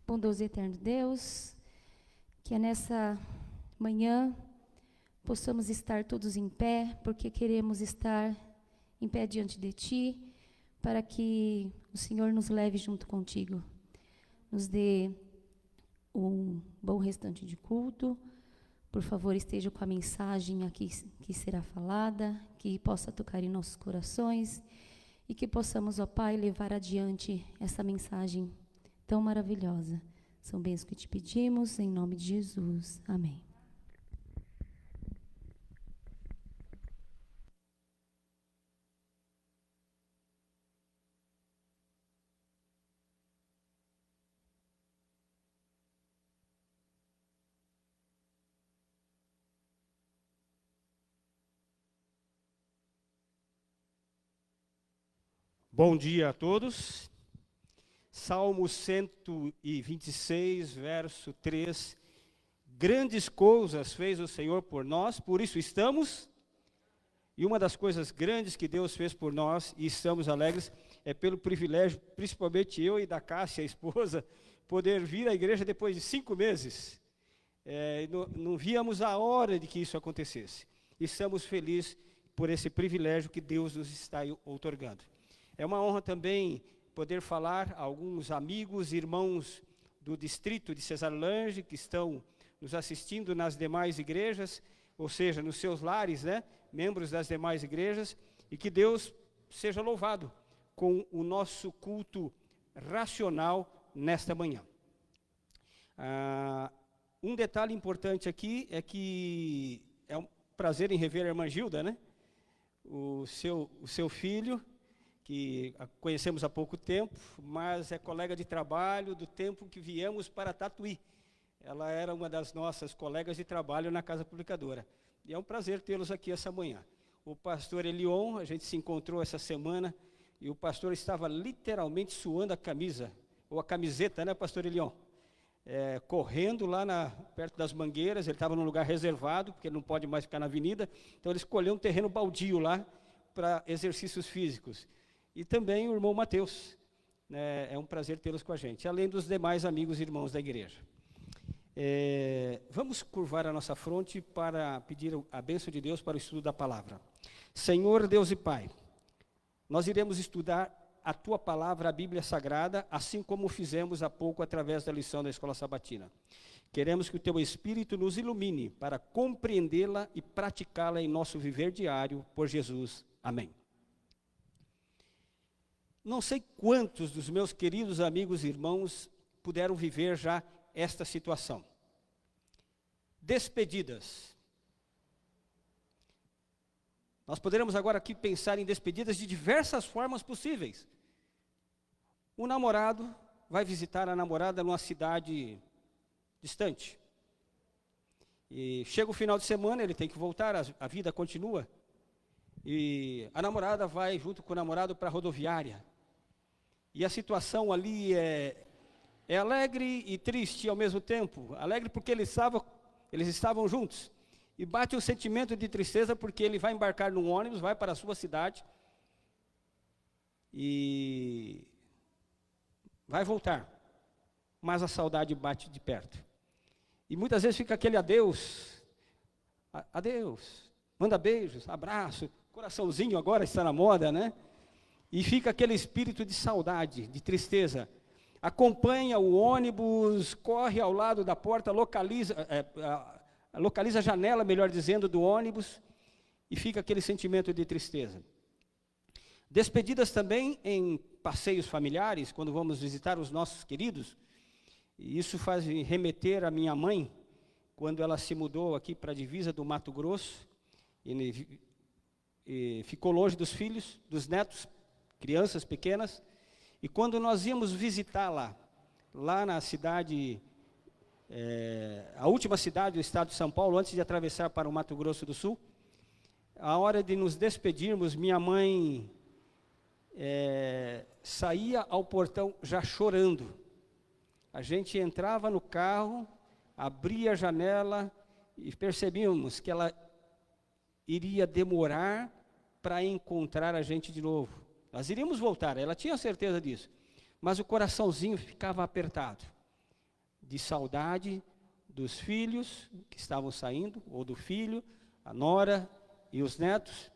Bondoso e eterno Deus, que nessa manhã possamos estar todos em pé, porque queremos estar em pé diante de Ti, para que o Senhor nos leve junto contigo. Nos dê um bom restante de culto. Por favor, esteja com a mensagem aqui que será falada, que possa tocar em nossos corações e que possamos, ó Pai, levar adiante essa mensagem tão maravilhosa. São bênçãos que te pedimos, em nome de Jesus. Amém. Bom dia a todos. Salmo 126, verso 3. Grandes coisas fez o Senhor por nós, por isso estamos. E uma das coisas grandes que Deus fez por nós, e estamos alegres, é pelo privilégio, principalmente eu e da Cássia, a esposa, poder vir à igreja depois de 5 meses. Não víamos a hora de que isso acontecesse. Estamos felizes por esse privilégio que Deus nos está outorgando. É uma honra também poder falar a alguns amigos, irmãos do distrito de Cesarulange, que estão nos assistindo nas demais igrejas, ou seja, nos seus lares, né? Membros das demais igrejas, e que Deus seja louvado com o nosso culto racional nesta manhã. Um detalhe importante aqui é que é um prazer em rever a irmã Gilda, né? O seu filho, que conhecemos há pouco tempo, mas é colega de trabalho do tempo que viemos para Tatuí. Ela era uma das nossas colegas de trabalho na Casa Publicadora. E é um prazer tê-los aqui essa manhã. O pastor Elion, a gente se encontrou essa semana, e o pastor estava literalmente suando a camisa, ou a camiseta, né, pastor Elion? Correndo lá perto das mangueiras, ele estava num lugar reservado, porque ele não pode mais ficar na avenida, então ele escolheu um terreno baldio lá para exercícios físicos. E também o irmão Mateus, né, é um prazer tê-los com a gente, além dos demais amigos e irmãos da igreja. Vamos curvar a nossa fronte para pedir a bênção de Deus para o estudo da palavra. Senhor Deus e Pai, nós iremos estudar a Tua palavra, a Bíblia Sagrada, assim como fizemos há pouco através da lição da Escola Sabatina. Queremos que o Teu Espírito nos ilumine para compreendê-la e praticá-la em nosso viver diário, por Jesus. Amém. Não sei quantos dos meus queridos amigos e irmãos puderam viver já esta situação. Despedidas. Nós poderemos agora aqui pensar em despedidas de diversas formas possíveis. O namorado vai visitar a namorada numa cidade distante. E chega o final de semana, ele tem que voltar, a vida continua. E a namorada vai junto com o namorado para a rodoviária. E a situação ali é alegre e triste ao mesmo tempo. Alegre porque eles estavam juntos. E bate um sentimento de tristeza porque ele vai embarcar num ônibus, vai para a sua cidade e vai voltar. Mas a saudade bate de perto. E muitas vezes fica aquele adeus, manda beijos, abraço, coraçãozinho agora está na moda, né? E fica aquele espírito de saudade, de tristeza. Acompanha o ônibus, corre ao lado da porta, localiza a janela, melhor dizendo, do ônibus, e fica aquele sentimento de tristeza. Despedidas também em passeios familiares, quando vamos visitar os nossos queridos, e isso faz remeter a minha mãe, quando ela se mudou aqui para a divisa do Mato Grosso, e ficou longe dos filhos, dos netos, crianças pequenas, e quando nós íamos visitá-la, lá na cidade, a última cidade do estado de São Paulo, antes de atravessar para o Mato Grosso do Sul, a hora de nos despedirmos, minha mãe saía ao portão já chorando. A gente entrava no carro, abria a janela e percebíamos que ela iria demorar para encontrar a gente de novo. Nós iríamos voltar, ela tinha certeza disso, mas o coraçãozinho ficava apertado, de saudade dos filhos que estavam saindo, ou do filho, a nora e os netos,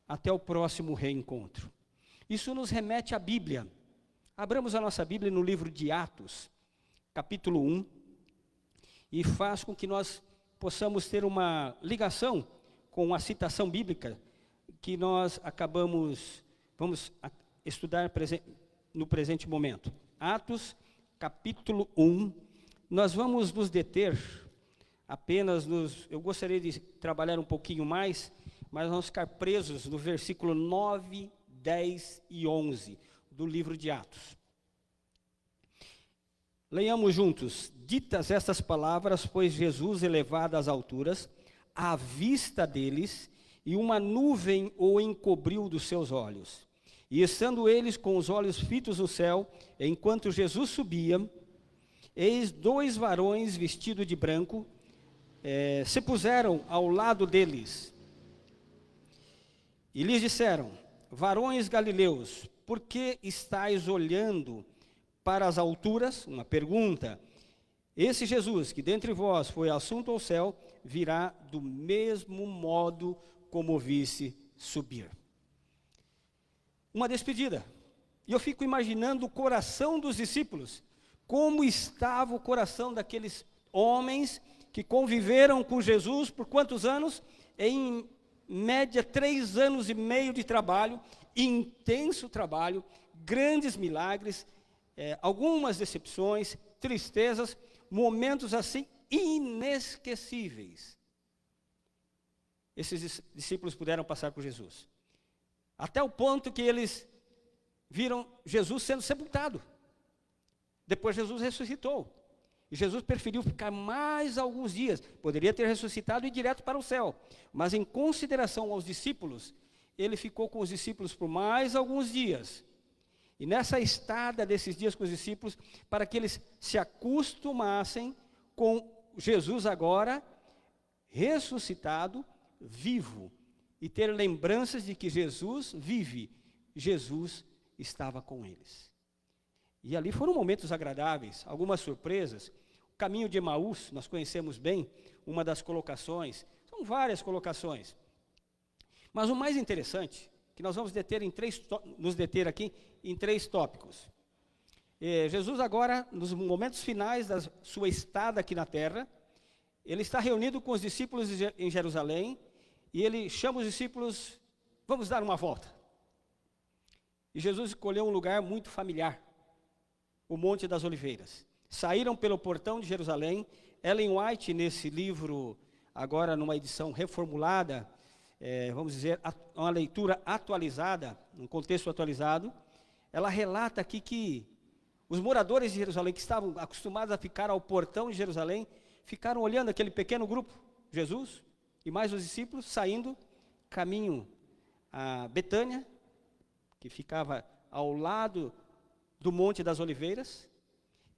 até o próximo reencontro. Isso nos remete à Bíblia. Abramos a nossa Bíblia no livro de Atos, capítulo 1, e faz com que nós possamos ter uma ligação com a citação bíblica que nós vamos estudar no presente momento. Atos, capítulo 1, nós vamos nos deter apenas eu gostaria de trabalhar um pouquinho mais, mas vamos ficar presos no versículo 9, 10 e 11 do livro de Atos. Leiamos juntos. Ditas estas palavras, pois Jesus, elevado às alturas, à vista deles, e uma nuvem o encobriu dos seus olhos. E estando eles com os olhos fitos no céu, enquanto Jesus subia, eis 2 varões vestidos de branco, se puseram ao lado deles. E lhes disseram: varões galileus, por que estáis olhando para as alturas? Uma pergunta. Esse Jesus, que dentre vós foi assunto ao céu, virá do mesmo modo como o visse subir. Uma despedida. E eu fico imaginando o coração dos discípulos, como estava o coração daqueles homens que conviveram com Jesus por quantos anos? Em média 3 anos e meio de trabalho, intenso trabalho, grandes milagres, algumas decepções, tristezas, momentos assim inesquecíveis. Esses discípulos puderam passar por Jesus. Até o ponto que eles viram Jesus sendo sepultado. Depois Jesus ressuscitou. E Jesus preferiu ficar mais alguns dias. Poderia ter ressuscitado e ir direto para o céu. Mas em consideração aos discípulos, ele ficou com os discípulos por mais alguns dias. E nessa estada desses dias com os discípulos, para que eles se acostumassem com Jesus agora ressuscitado, vivo. E ter lembranças de que Jesus vive. Jesus estava com eles. E ali foram momentos agradáveis, algumas surpresas. O caminho de Emaús, nós conhecemos bem, uma das colocações, são várias colocações. Mas o mais interessante, que nós vamos nos deter aqui em 3 tópicos. Jesus agora, nos momentos finais da sua estada aqui na terra, ele está reunido com os discípulos em Jerusalém, e ele chama os discípulos, vamos dar uma volta. E Jesus escolheu um lugar muito familiar, o Monte das Oliveiras. Saíram pelo portão de Jerusalém. Ellen White, nesse livro, agora numa edição reformulada, vamos dizer, uma leitura atualizada, um contexto atualizado, ela relata aqui que os moradores de Jerusalém, que estavam acostumados a ficar ao portão de Jerusalém, ficaram olhando aquele pequeno grupo, Jesus e mais os discípulos, saindo, caminho a Betânia, que ficava ao lado do Monte das Oliveiras.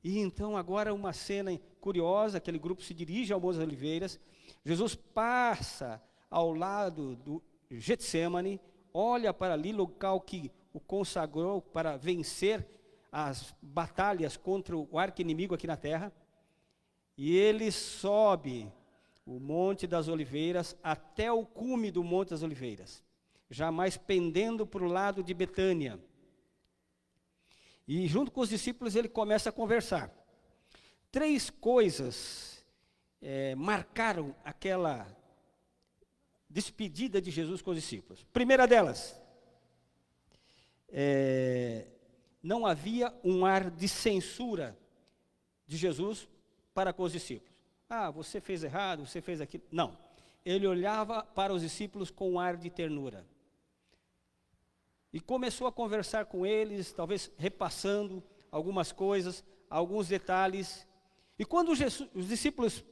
E então agora uma cena curiosa, aquele grupo se dirige ao Monte das Oliveiras, Jesus passa ao lado do Getsemane, olha para ali, local que o consagrou para vencer as batalhas contra o arqui-inimigo aqui na terra, e ele sobe o Monte das Oliveiras até o cume do Monte das Oliveiras, jamais pendendo para o lado de Betânia. E junto com os discípulos ele começa a conversar. 3 coisas marcaram aquela despedida de Jesus com os discípulos. Primeira delas, não havia um ar de censura de Jesus para com os discípulos. Ah, você fez errado, você fez aquilo. Não, ele olhava para os discípulos com um ar de ternura. E começou a conversar com eles, talvez repassando algumas coisas, alguns detalhes. E quando os discípulos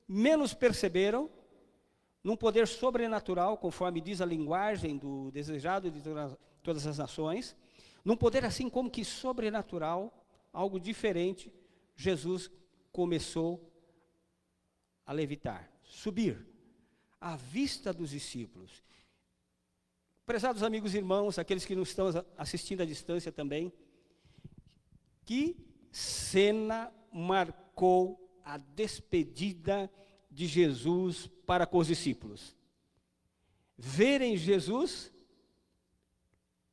menos perceberam, num poder sobrenatural, conforme diz a linguagem do desejado de todas as nações, num poder assim como que sobrenatural, algo diferente, Jesus começou a levitar, subir, à vista dos discípulos. Prezados amigos e irmãos, aqueles que nos estão assistindo à distância também, que cena marcou a despedida de Jesus para com os discípulos? Verem Jesus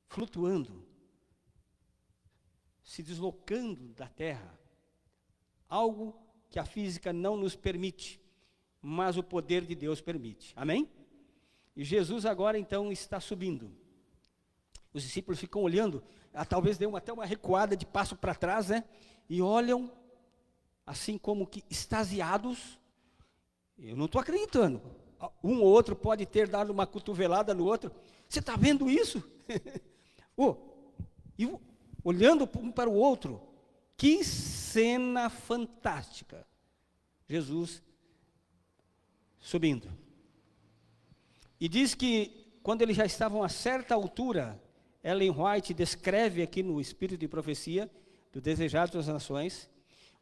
flutuando, se deslocando da terra, algo que a física não nos permite, mas o poder de Deus permite. Amém? E Jesus agora então está subindo. Os discípulos ficam olhando, talvez deu até uma recuada de passo para trás, né? E olham, assim como que extasiados. Eu não estou acreditando. Um ou outro pode ter dado uma cotovelada no outro. Você está vendo isso? E olhando um para o outro, que cena fantástica. Jesus subindo. E diz que, quando eles já estavam a certa altura, Ellen White descreve aqui no Espírito de Profecia, do Desejado das Nações,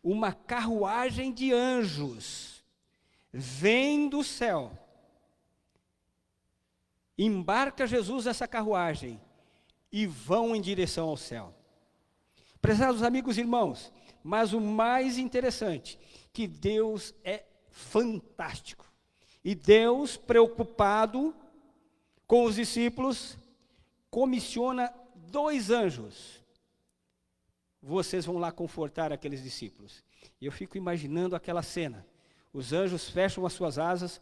uma carruagem de anjos vem do céu. Embarca Jesus nessa carruagem e vão em direção ao céu. Prezados amigos e irmãos, mas o mais interessante, que Deus é fantástico. E Deus, preocupado com os discípulos, comissiona 2 anjos vocês vão lá confortar aqueles discípulos. E eu fico imaginando aquela cena. Os anjos fecham as suas asas,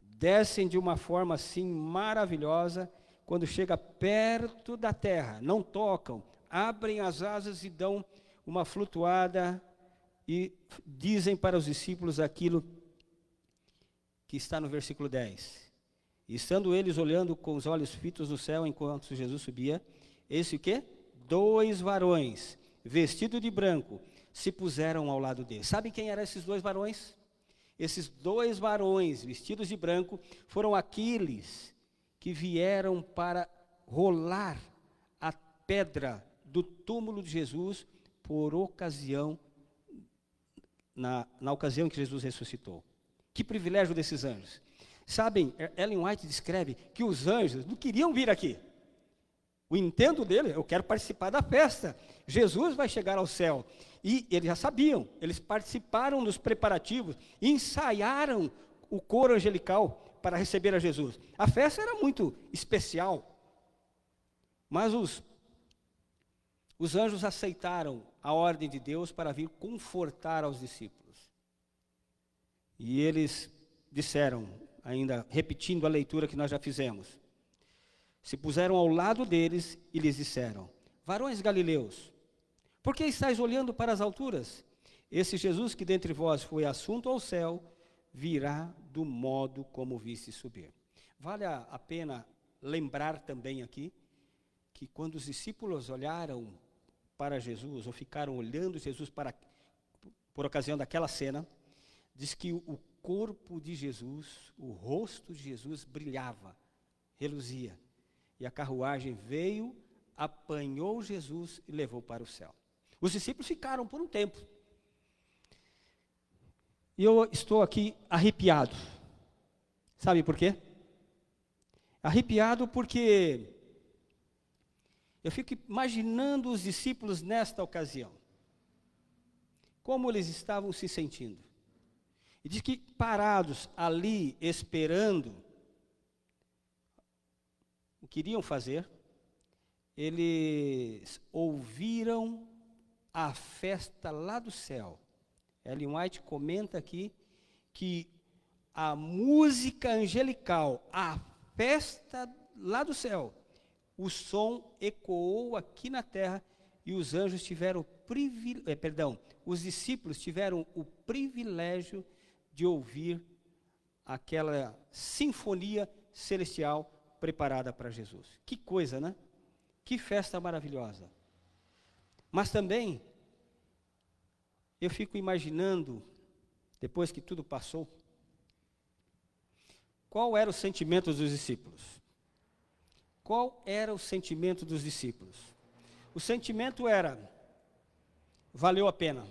descem de uma forma assim maravilhosa, quando chega perto da terra, não tocam, abrem as asas e dão uma flutuada e dizem para os discípulos aquilo que está no versículo 10. E estando eles olhando com os olhos fitos no céu enquanto Jesus subia, eis o quê? 2 varões, vestidos de branco, se puseram ao lado dele. Sabem quem eram esses 2 varões? Esses 2 varões, vestidos de branco, foram aqueles que vieram para rolar a pedra do túmulo de Jesus por ocasião, na ocasião que Jesus ressuscitou. Que privilégio desses anjos. Sabem, Ellen White descreve que os anjos não queriam vir aqui. O intento dele, eu quero participar da festa. Jesus vai chegar ao céu. E eles já sabiam, eles participaram dos preparativos, ensaiaram o coro angelical para receber a Jesus. A festa era muito especial, mas os anjos aceitaram a ordem de Deus para vir confortar aos discípulos. E eles disseram, ainda repetindo a leitura que nós já fizemos, se puseram ao lado deles e lhes disseram: varões galileus, por que estáis olhando para as alturas? Esse Jesus que dentre vós foi assunto ao céu, virá do modo como viste subir. Vale a pena lembrar também aqui, que quando os discípulos olharam para Jesus, ou ficaram olhando Jesus por ocasião daquela cena, diz que o corpo de Jesus, o rosto de Jesus brilhava, reluzia. E a carruagem veio, apanhou Jesus e levou para o céu. Os discípulos ficaram por um tempo. E eu estou aqui arrepiado. Sabe por quê? Arrepiado porque eu fico imaginando os discípulos nesta ocasião. Como eles estavam se sentindo. E diz que parados ali, esperando o que iriam fazer, eles ouviram a festa lá do céu. Ellen White comenta aqui que a música angelical, a festa lá do céu, o som ecoou aqui na terra e os anjos tiveram os discípulos tiveram o privilégio de ouvir aquela sinfonia celestial preparada para Jesus. Que coisa, né? Que festa maravilhosa. Mas também, eu fico imaginando, depois que tudo passou, qual era o sentimento dos discípulos? Qual era o sentimento dos discípulos? O sentimento era, valeu a pena.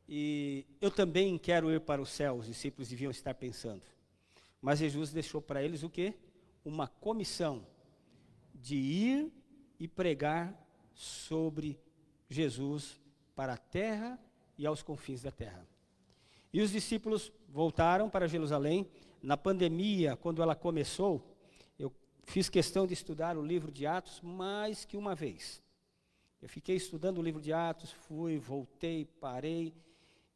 E eu também quero ir para o céu, os discípulos deviam estar pensando. Mas Jesus deixou para eles o quê? Uma comissão de ir e pregar sobre Jesus para a terra e aos confins da terra. E os discípulos voltaram para Jerusalém. Na pandemia, quando ela começou, eu fiz questão de estudar o livro de Atos mais que uma vez. Eu fiquei estudando o livro de Atos, fui, voltei, parei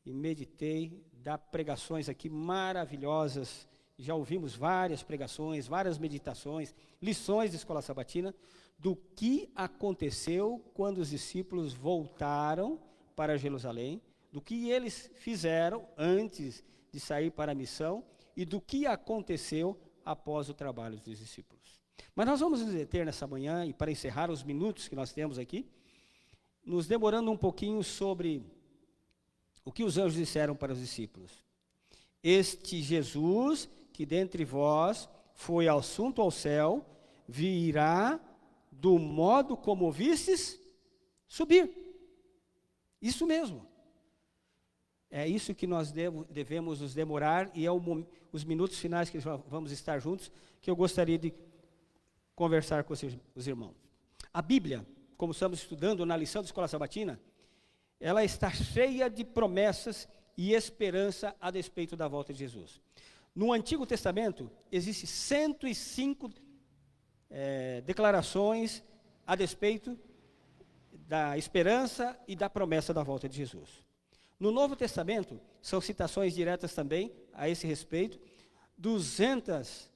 e meditei, dá pregações aqui maravilhosas. Já ouvimos várias pregações, várias meditações, lições de escola sabatina, do que aconteceu quando os discípulos voltaram para Jerusalém, do que eles fizeram antes de sair para a missão e do que aconteceu após o trabalho dos discípulos. Mas nós vamos nos deter nessa manhã, e para encerrar os minutos que nós temos aqui, nos demorando um pouquinho sobre o que os anjos disseram para os discípulos. Este Jesus, que dentre vós foi assunto ao céu, virá do modo como vistes subir. Isso mesmo. É isso que nós devemos nos demorar, e é os minutos finais que vamos estar juntos, que eu gostaria de conversar com os irmãos. A Bíblia, como estamos estudando na lição da Escola Sabatina, ela está cheia de promessas e esperança a despeito da volta de Jesus. No Antigo Testamento, existem 105 declarações a despeito da esperança e da promessa da volta de Jesus. No Novo Testamento, são citações diretas também a esse respeito, 200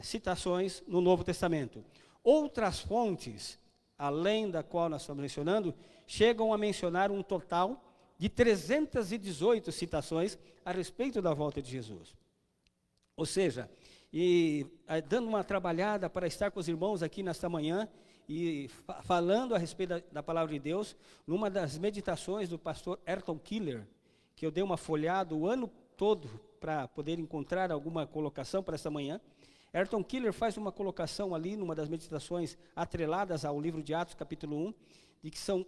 citações no Novo Testamento. Outras fontes, além da qual nós estamos mencionando, chegam a mencionar um total de 318 citações a respeito da volta de Jesus. Ou seja, dando uma trabalhada para estar com os irmãos aqui nesta manhã e falando a respeito da palavra de Deus, numa das meditações do pastor Ayrton Keller, que eu dei uma folhada o ano todo para poder encontrar alguma colocação para esta manhã. Ayrton Keller faz uma colocação ali, numa das meditações atreladas ao livro de Atos, capítulo 1, de que são,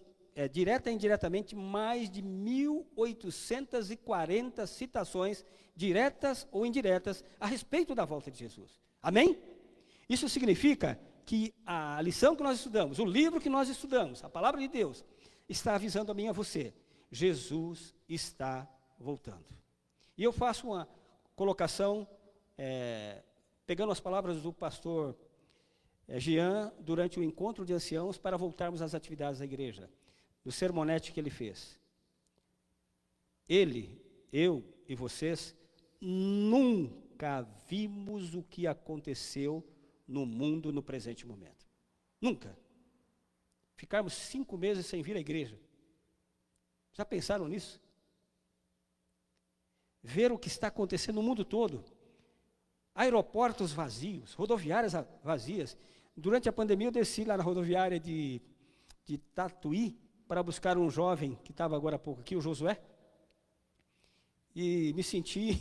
direta e indiretamente, mais de 1.840 citações, diretas ou indiretas, a respeito da volta de Jesus. Amém? Isso significa que a lição que nós estudamos, o livro que nós estudamos, a palavra de Deus, está avisando a mim e a você, Jesus está voltando. E eu faço uma colocação, pegando as palavras do pastor Jean, durante o encontro de anciãos, para voltarmos às atividades da igreja, do sermonete que ele fez. Ele, eu e vocês, nunca vimos o que aconteceu no mundo no presente momento. Nunca. Ficarmos 5 meses sem vir à igreja. Já pensaram nisso? Ver o que está acontecendo no mundo todo. Aeroportos vazios, rodoviárias vazias. Durante a pandemia eu desci lá na rodoviária de Tatuí para buscar um jovem que estava agora há pouco aqui, o Josué. E me senti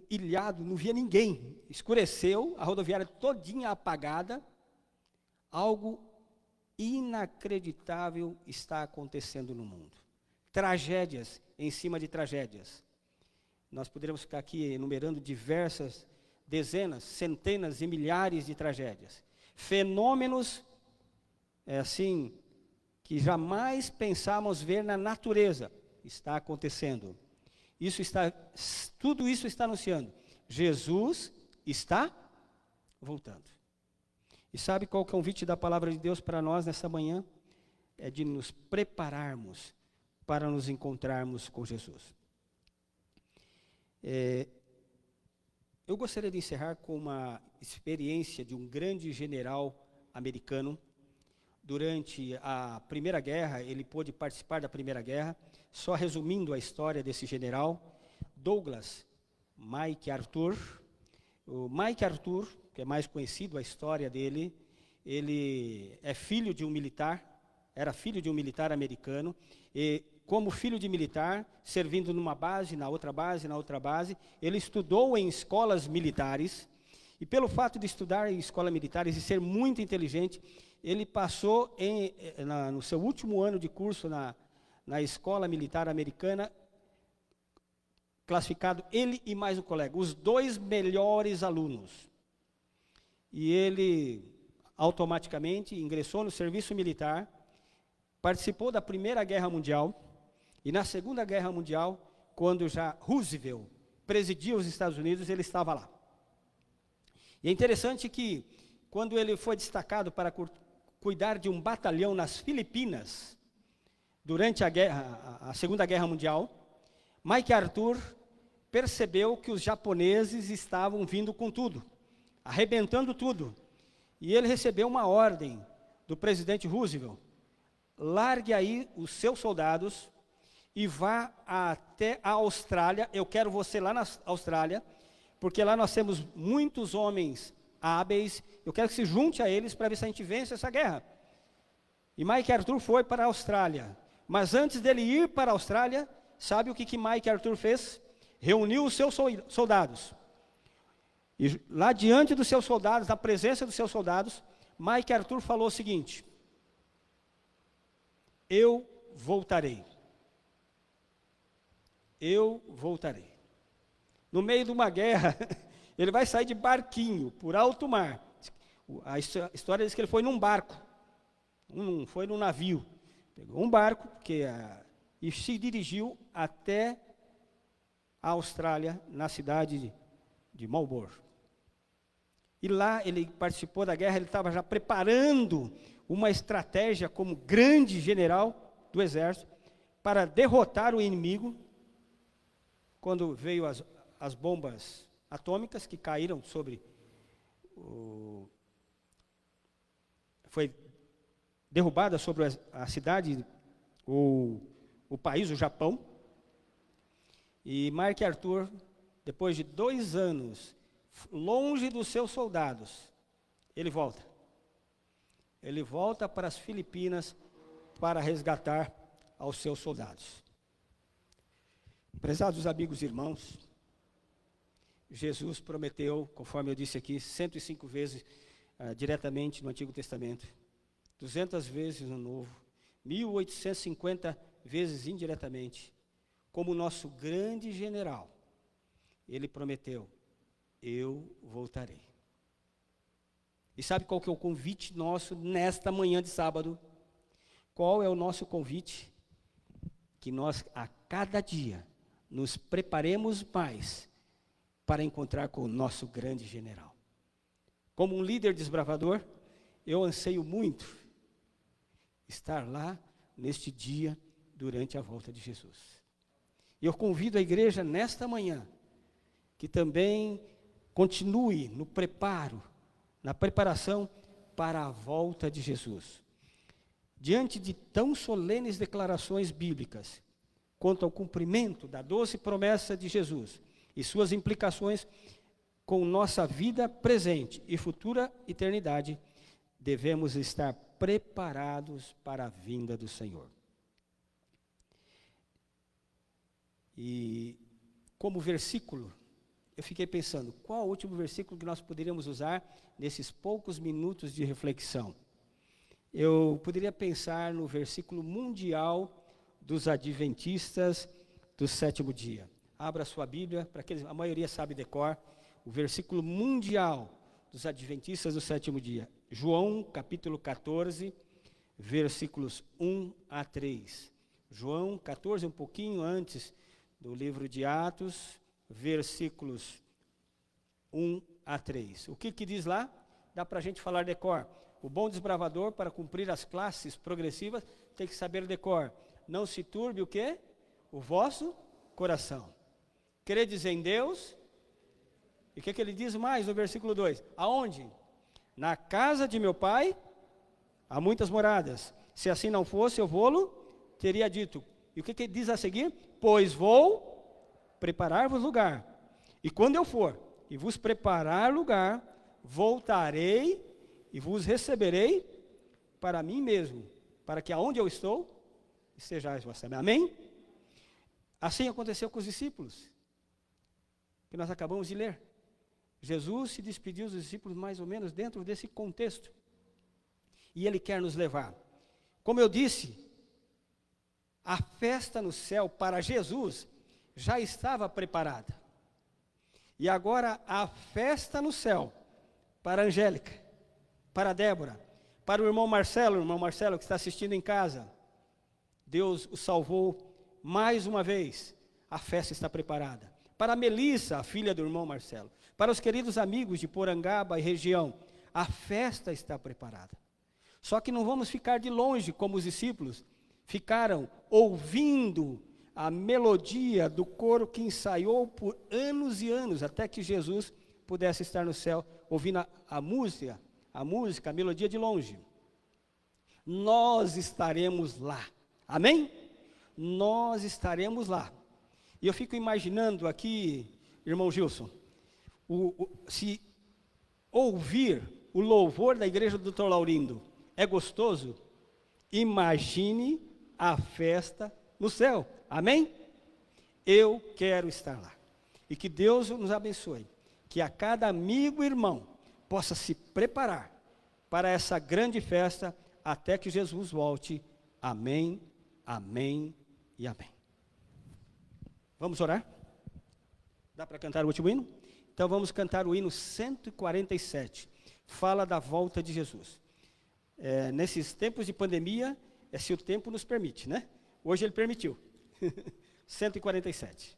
ilhado, não via ninguém. Escureceu, a rodoviária todinha apagada. Algo inacreditável está acontecendo no mundo. Tragédias em cima de tragédias. Nós poderíamos ficar aqui enumerando diversas, dezenas, centenas e milhares de tragédias. Fenômenos, assim, que jamais pensamos ver na natureza, está acontecendo. Tudo isso está anunciando. Jesus está voltando. E sabe qual que é o convite da palavra de Deus para nós nessa manhã? É de nos prepararmos para nos encontrarmos com Jesus. Eu gostaria de encerrar com uma experiência de um grande general americano. Durante a Primeira Guerra, ele pôde participar da Primeira Guerra. Só resumindo a história desse general, Douglas MacArthur. O MacArthur, que é mais conhecido a história dele, ele é filho de um militar, era filho de um militar americano, e como filho de militar, servindo numa base, na outra base, na outra base, ele estudou em escolas militares, e pelo fato de estudar em escolas militares e ser muito inteligente, ele passou no seu último ano de curso na escola militar americana, classificado ele e mais um colega, os 2 melhores alunos. E ele automaticamente ingressou no serviço militar, participou da Primeira Guerra Mundial, e na Segunda Guerra Mundial, quando já Roosevelt presidia os Estados Unidos, ele estava lá. E é interessante que, quando ele foi destacado para cuidar de um batalhão nas Filipinas, durante a Segunda Guerra Mundial, MacArthur percebeu que os japoneses estavam vindo com tudo, arrebentando tudo. E ele recebeu uma ordem do presidente Roosevelt: largue aí os seus soldados e vá até a Austrália. Eu quero você lá na Austrália, porque lá nós temos muitos homens hábeis. Eu quero que se junte a eles para ver se a gente vence essa guerra. E MacArthur foi para a Austrália. Mas antes dele ir para a Austrália, sabe o que MacArthur fez? Reuniu os seus soldados. E lá diante dos seus soldados, na presença dos seus soldados, MacArthur falou o seguinte: eu voltarei. Eu voltarei. No meio de uma guerra, ele vai sair de barquinho, por alto mar. A história diz que ele foi num barco, não foi num navio. Pegou um barco e se dirigiu até a Austrália, na cidade de Melbourne. E lá ele participou da guerra, ele estava já preparando uma estratégia como grande general do exército para derrotar o inimigo quando veio as bombas atômicas que caíram sobre foi derrubada sobre a cidade, o país, o Japão. E Mark Arthur, depois de 2 anos, longe dos seus soldados, ele volta. Ele volta para as Filipinas para resgatar aos seus soldados. Prezados amigos e irmãos, Jesus prometeu, conforme eu disse aqui, 105 vezes diretamente no Antigo Testamento, 200 vezes no Novo, 1850 vezes indiretamente, como nosso grande general. Ele prometeu: eu voltarei. E sabe qual que é o convite nosso nesta manhã de sábado? Qual é o nosso convite? Que nós, a cada dia, nos preparemos mais para encontrar com o nosso grande general. Como um líder desbravador, eu anseio muito estar lá neste dia durante a volta de Jesus. E eu convido a igreja nesta manhã que também continue no preparo, na preparação para a volta de Jesus. Diante de tão solenes declarações bíblicas quanto ao cumprimento da doce promessa de Jesus e suas implicações com nossa vida presente e futura eternidade, devemos estar preparados para a vinda do Senhor. E como versículo, eu fiquei pensando, qual o último versículo que nós poderíamos usar nesses poucos minutos de reflexão? Eu poderia pensar no versículo mundial dos adventistas do 7º dia. Abra sua Bíblia, para aqueles, a maioria sabe decor, o versículo mundial dos adventistas do 7º dia. João, capítulo 14, versículos 1 a 3. João 14, um pouquinho antes do livro de Atos, versículos 1 a 3. O que diz lá? Dá para a gente falar decor. O bom desbravador, para cumprir as classes progressivas, tem que saber decor. Não se turbe o quê? O vosso coração. Credes em Deus. E o que ele diz mais no versículo 2? Aonde? Na casa de meu pai há muitas moradas. Se assim não fosse, eu vou-lo teria dito. E o que ele diz a seguir? Pois vou preparar-vos lugar. E quando eu for e vos preparar lugar, voltarei e vos receberei para mim mesmo, para que aonde eu estou, estejais vós também. Amém? Assim aconteceu com os discípulos, que nós acabamos de ler. Jesus se despediu dos discípulos mais ou menos dentro desse contexto. E Ele quer nos levar. Como eu disse, a festa no céu para Jesus já estava preparada. E agora a festa no céu para a Angélica, para a Débora, para o irmão Marcelo que está assistindo em casa. Deus o salvou mais uma vez. A festa está preparada. Para a Melissa, a filha do irmão Marcelo. Para os queridos amigos de Porangaba e região, a festa está preparada. Só que não vamos ficar de longe como os discípulos ficaram ouvindo a melodia do coro que ensaiou por anos e anos, até que Jesus pudesse estar no céu, ouvindo a música, a melodia de longe. Nós estaremos lá. Amém? Nós estaremos lá. E eu fico imaginando aqui, irmão Gilson, se ouvir o louvor da igreja do Dr. Laurindo é gostoso, imagine a festa no céu. Amém? Eu quero estar lá. E que Deus nos abençoe. Que a cada amigo e irmão possa se preparar para essa grande festa até que Jesus volte. Amém, amém e amém. Vamos orar? Dá para cantar o último hino? Então vamos cantar o hino 147. Fala da volta de Jesus. Nesses tempos de pandemia, se o tempo nos permite, né? Hoje ele permitiu. 147.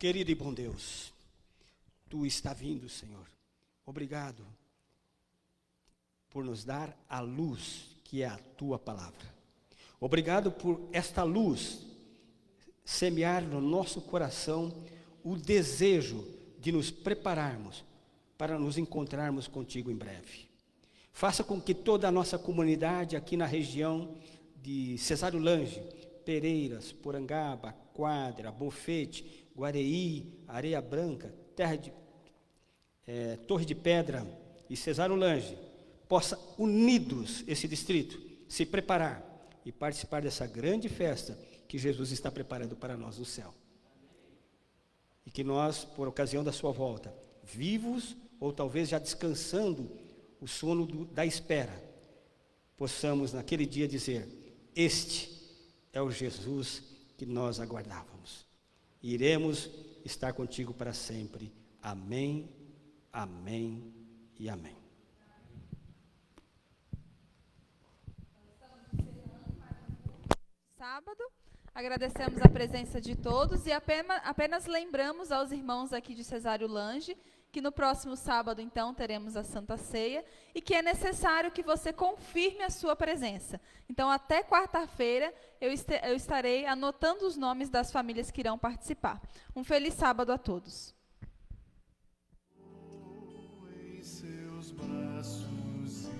Querido e bom Deus, Tu está vindo, Senhor. Obrigado por nos dar a luz que é a Tua palavra. Obrigado por esta luz semear no nosso coração o desejo de nos prepararmos para nos encontrarmos contigo em breve. Faça com que toda a nossa comunidade aqui na região de Cesário Lange, Pereiras, Porangaba, Quadra, Bofete, Guareí, Areia Branca, Torre de Pedra e Cesário Lange, possa, unidos esse distrito, se preparar e participar dessa grande festa que Jesus está preparando para nós no céu. E que nós, por ocasião da sua volta, vivos ou talvez já descansando o sono da espera, possamos naquele dia dizer: este é o Jesus que nós aguardávamos. E iremos estar contigo para sempre. Amém, amém e amém. Sábado, agradecemos a presença de todos e apenas lembramos aos irmãos aqui de Cesário Lange que no próximo sábado, então, teremos a Santa Ceia e que é necessário que você confirme a sua presença. Então, até quarta-feira, eu estarei anotando os nomes das famílias que irão participar. Um feliz sábado a todos. Em seus braços